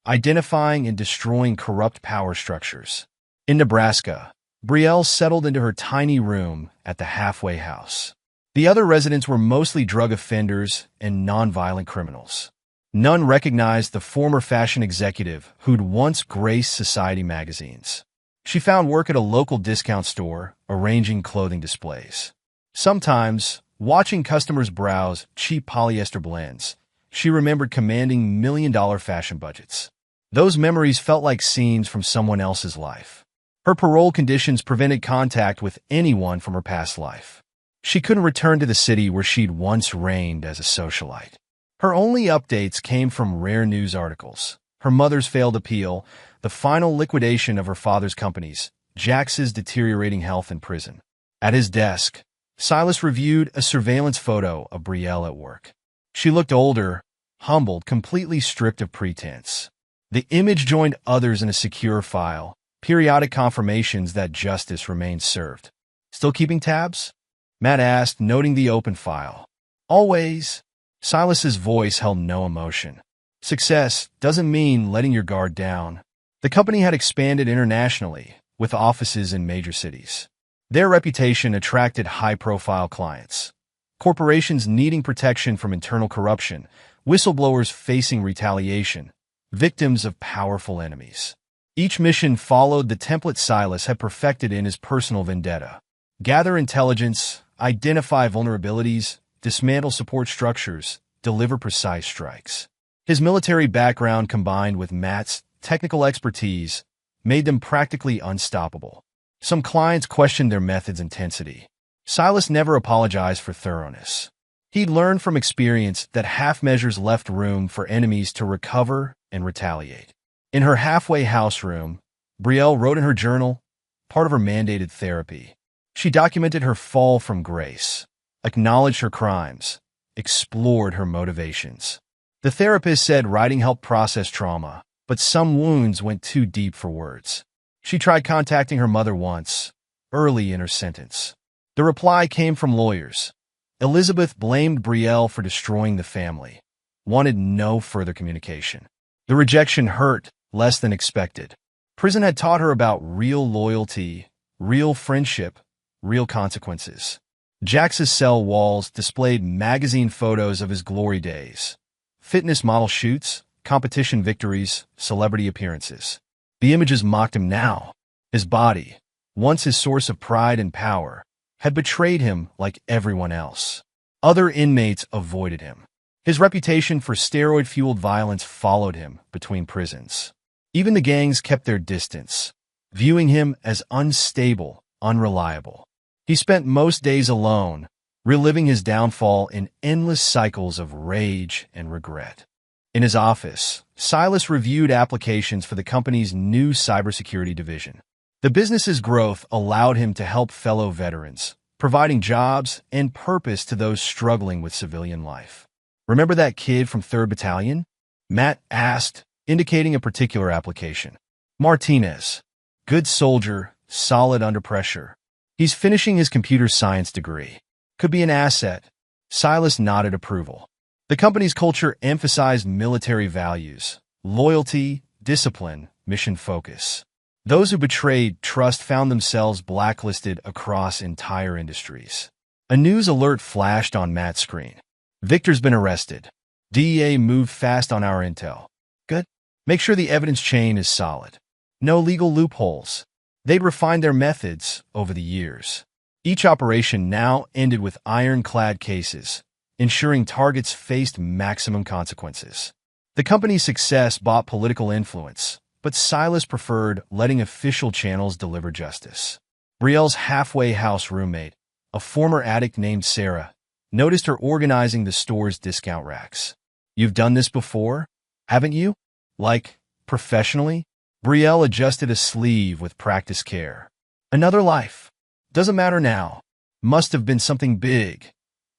identifying and destroying corrupt power structures. In Nebraska, Brielle settled into her tiny room at the halfway house. The other residents were mostly drug offenders and nonviolent criminals. None recognized the former fashion executive who'd once graced society magazines. She found work at a local discount store, arranging clothing displays. Sometimes, watching customers browse cheap polyester blends, she remembered commanding million-dollar fashion budgets. Those memories felt like scenes from someone else's life. Her parole conditions prevented contact with anyone from her past life. She couldn't return to the city where she'd once reigned as a socialite. Her only updates came from rare news articles. Her mother's failed appeal, the final liquidation of her father's companies, Jax's deteriorating health in prison. At his desk, Silas reviewed a surveillance photo of Brielle at work. She looked older, humbled, completely stripped of pretense. The image joined others in a secure file, periodic confirmations that justice remained served. Still keeping tabs? Matt asked, noting the open file. Always. Silas's voice held no emotion. Success doesn't mean letting your guard down. The company had expanded internationally, with offices in major cities. Their reputation attracted high-profile clients. Corporations needing protection from internal corruption, whistleblowers facing retaliation, victims of powerful enemies. Each mission followed the template Silas had perfected in his personal vendetta. Gather intelligence, identify vulnerabilities, dismantle support structures, deliver precise strikes. His military background combined with Matt's technical expertise made them practically unstoppable. Some clients questioned their method's intensity. Silas never apologized for thoroughness. He'd learned from experience that half measures left room for enemies to recover and retaliate. In her halfway house room, Brielle wrote in her journal, part of her mandated therapy. She documented her fall from grace, acknowledged her crimes, explored her motivations. The therapist said writing helped process trauma, but some wounds went too deep for words. She tried contacting her mother once, early in her sentence. The reply came from lawyers. Elizabeth blamed Brielle for destroying the family, wanted no further communication. The rejection hurt less than expected. Prison had taught her about real loyalty, real friendship, real consequences. Jax's cell walls displayed magazine photos of his glory days, fitness model shoots, competition victories, celebrity appearances. The images mocked him now. His body, once his source of pride and power, had betrayed him like everyone else. Other inmates avoided him. His reputation for steroid-fueled violence followed him between prisons. Even the gangs kept their distance, viewing him as unstable, unreliable. He spent most days alone, reliving his downfall in endless cycles of rage and regret. In his office, Silas reviewed applications for the company's new cybersecurity division. The business's growth allowed him to help fellow veterans, providing jobs and purpose to those struggling with civilian life. Remember that kid from 3rd Battalion? Matt asked, indicating a particular application. Martinez. Good soldier, solid under pressure. He's finishing his computer science degree. Could be an asset. Silas nodded approval. The company's culture emphasized military values, loyalty, discipline, mission focus. Those who betrayed trust found themselves blacklisted across entire industries. A news alert flashed on Matt's screen. Victor's been arrested. DEA moved fast on our intel. Good. Make sure the evidence chain is solid. No legal loopholes. They'd refined their methods over the years. Each operation now ended with ironclad cases, ensuring targets faced maximum consequences. The company's success bought political influence, but Silas preferred letting official channels deliver justice. Brielle's halfway house roommate, a former addict named Sarah, noticed her organizing the store's discount racks. You've done this before, haven't you? Like, professionally? Brielle adjusted a sleeve with practiced care. Another life. Doesn't matter now. Must have been something big.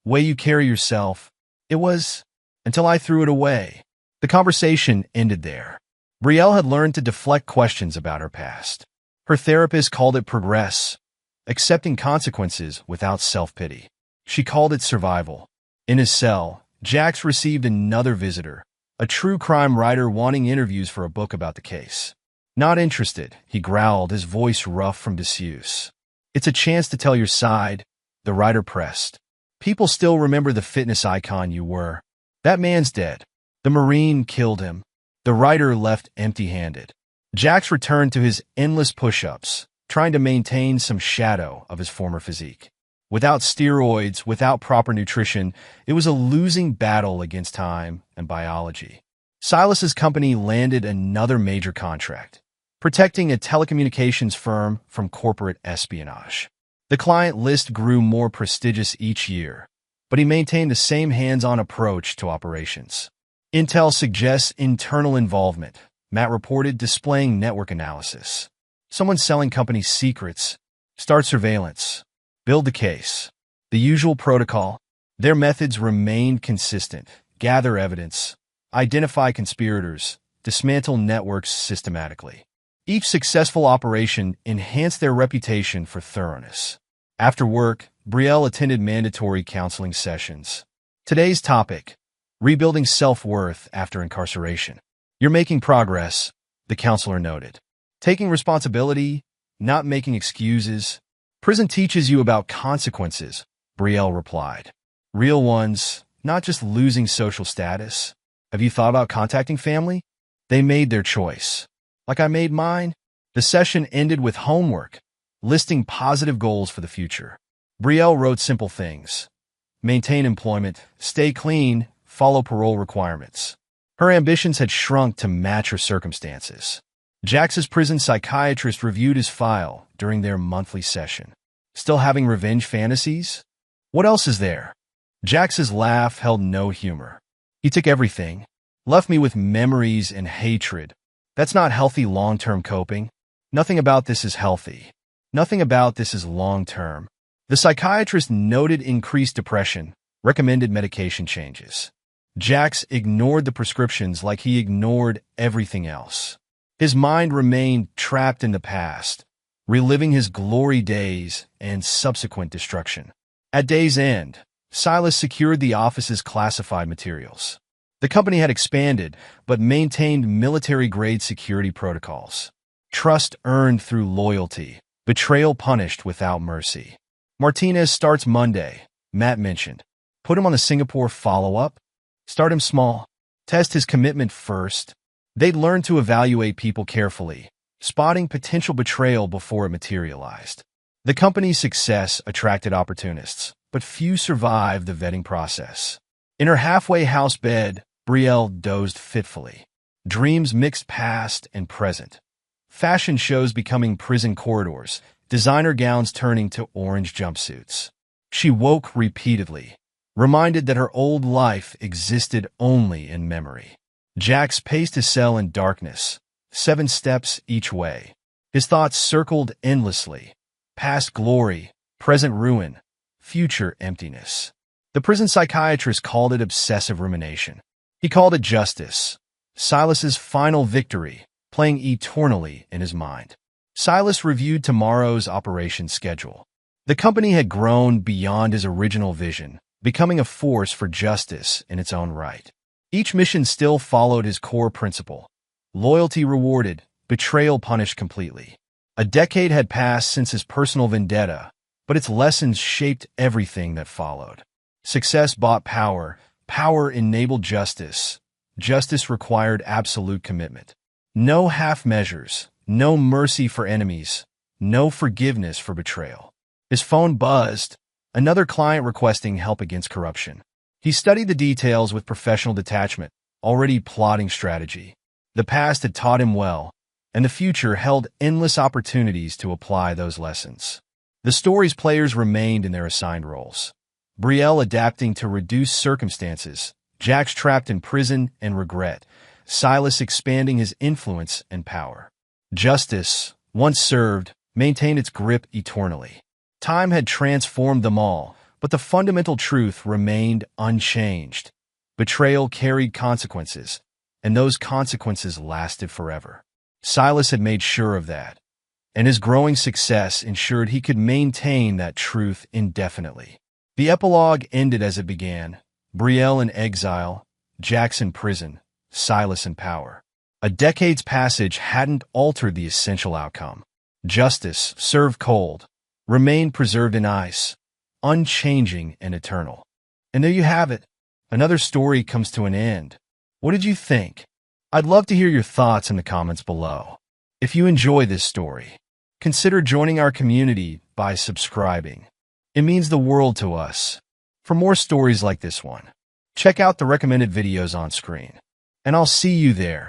way you carry yourself. It was until I threw it away. The conversation ended there. Brielle had learned to deflect questions about her past. Her therapist called it progress, accepting consequences without self-pity. She called it survival. In his cell, Jax received another visitor, a true crime writer wanting interviews for a book about the case. Not interested, he growled, his voice rough from disuse. It's a chance to tell your side, the writer pressed. People still remember the fitness icon you were. That man's dead. The Marine killed him. The writer left empty-handed. Jax returned to his endless push-ups, trying to maintain some shadow of his former physique. Without steroids, without proper nutrition, it was a losing battle against time and biology. Silas's company landed another major contract, protecting a telecommunications firm from corporate espionage. The client list grew more prestigious each year, but he maintained the same hands-on approach to operations. Intel suggests internal involvement, Matt reported, displaying network analysis. Someone selling company secrets. Start surveillance. Build the case. The usual protocol. Their methods remained consistent. Gather evidence. Identify conspirators. Dismantle networks systematically. Each successful operation enhanced their reputation for thoroughness. After work, Brielle attended mandatory counseling sessions. Today's topic: rebuilding self-worth after incarceration. You're making progress, the counselor noted. Taking responsibility, not making excuses. Prison teaches you about consequences, Brielle replied. Real ones, not just losing social status. Have you thought about contacting family? They made their choice. Like I made mine? The session ended with homework, listing positive goals for the future. Brielle wrote simple things. Maintain employment, stay clean, follow parole requirements. Her ambitions had shrunk to match her circumstances. Jax's prison psychiatrist reviewed his file during their monthly session. Still having revenge fantasies? What else is there? Jax's laugh held no humor. He took everything, left me with memories and hatred. That's not healthy long-term coping. Nothing about this is healthy. Nothing about this is long-term. The psychiatrist noted increased depression, recommended medication changes. Jax ignored the prescriptions like he ignored everything else. His mind remained trapped in the past, reliving his glory days and subsequent destruction. At day's end, Silas secured the office's classified materials. The company had expanded, but maintained military-grade security protocols. Trust earned through loyalty, betrayal punished without mercy. Martinez starts Monday, Matt mentioned. Put him on the Singapore follow-up? Start him small. Test his commitment first. They'd learn to evaluate people carefully, spotting potential betrayal before it materialized. The company's success attracted opportunists, but few survived the vetting process. In her halfway house bed, Brielle dozed fitfully. Dreams mixed past and present. Fashion shows becoming prison corridors, designer gowns turning to orange jumpsuits. She woke repeatedly, reminded that her old life existed only in memory. Jax paced his cell in darkness, 7 steps each way. His thoughts circled endlessly. Past glory, present ruin, future emptiness. The prison psychiatrist called it obsessive rumination. He called it justice. Silas's final victory, playing eternally in his mind. Silas reviewed tomorrow's operation schedule. The company had grown beyond his original vision, becoming a force for justice in its own right. Each mission still followed his core principle: loyalty rewarded, betrayal punished completely. A decade had passed since his personal vendetta, but its lessons shaped everything that followed. Success bought power, power enabled justice. Justice required absolute commitment. No half measures, no mercy for enemies, no forgiveness for betrayal. His phone buzzed, another client requesting help against corruption. He studied the details with professional detachment, already plotting strategy. The past had taught him well, and the future held endless opportunities to apply those lessons. The story's players remained in their assigned roles. Brielle adapting to reduced circumstances, Jax trapped in prison and regret, Silas expanding his influence and power. Justice, once served, maintained its grip eternally. Time had transformed them all, But the fundamental truth remained unchanged. Betrayal carried consequences, and those consequences lasted forever. Silas had made sure of that, and his growing success ensured he could maintain that truth indefinitely. The epilogue ended as it began: Brielle in exile, Jax in prison, Silas in power. A decade's passage hadn't altered the essential outcome. Justice, served cold, remained preserved in ice, unchanging and eternal. And there you have it. Another story comes to an end. What did you think? I'd love to hear your thoughts in the comments below. If you enjoy this story, consider joining our community by subscribing. It means the world to us. For more stories like this one, check out the recommended videos on screen. And I'll see you there.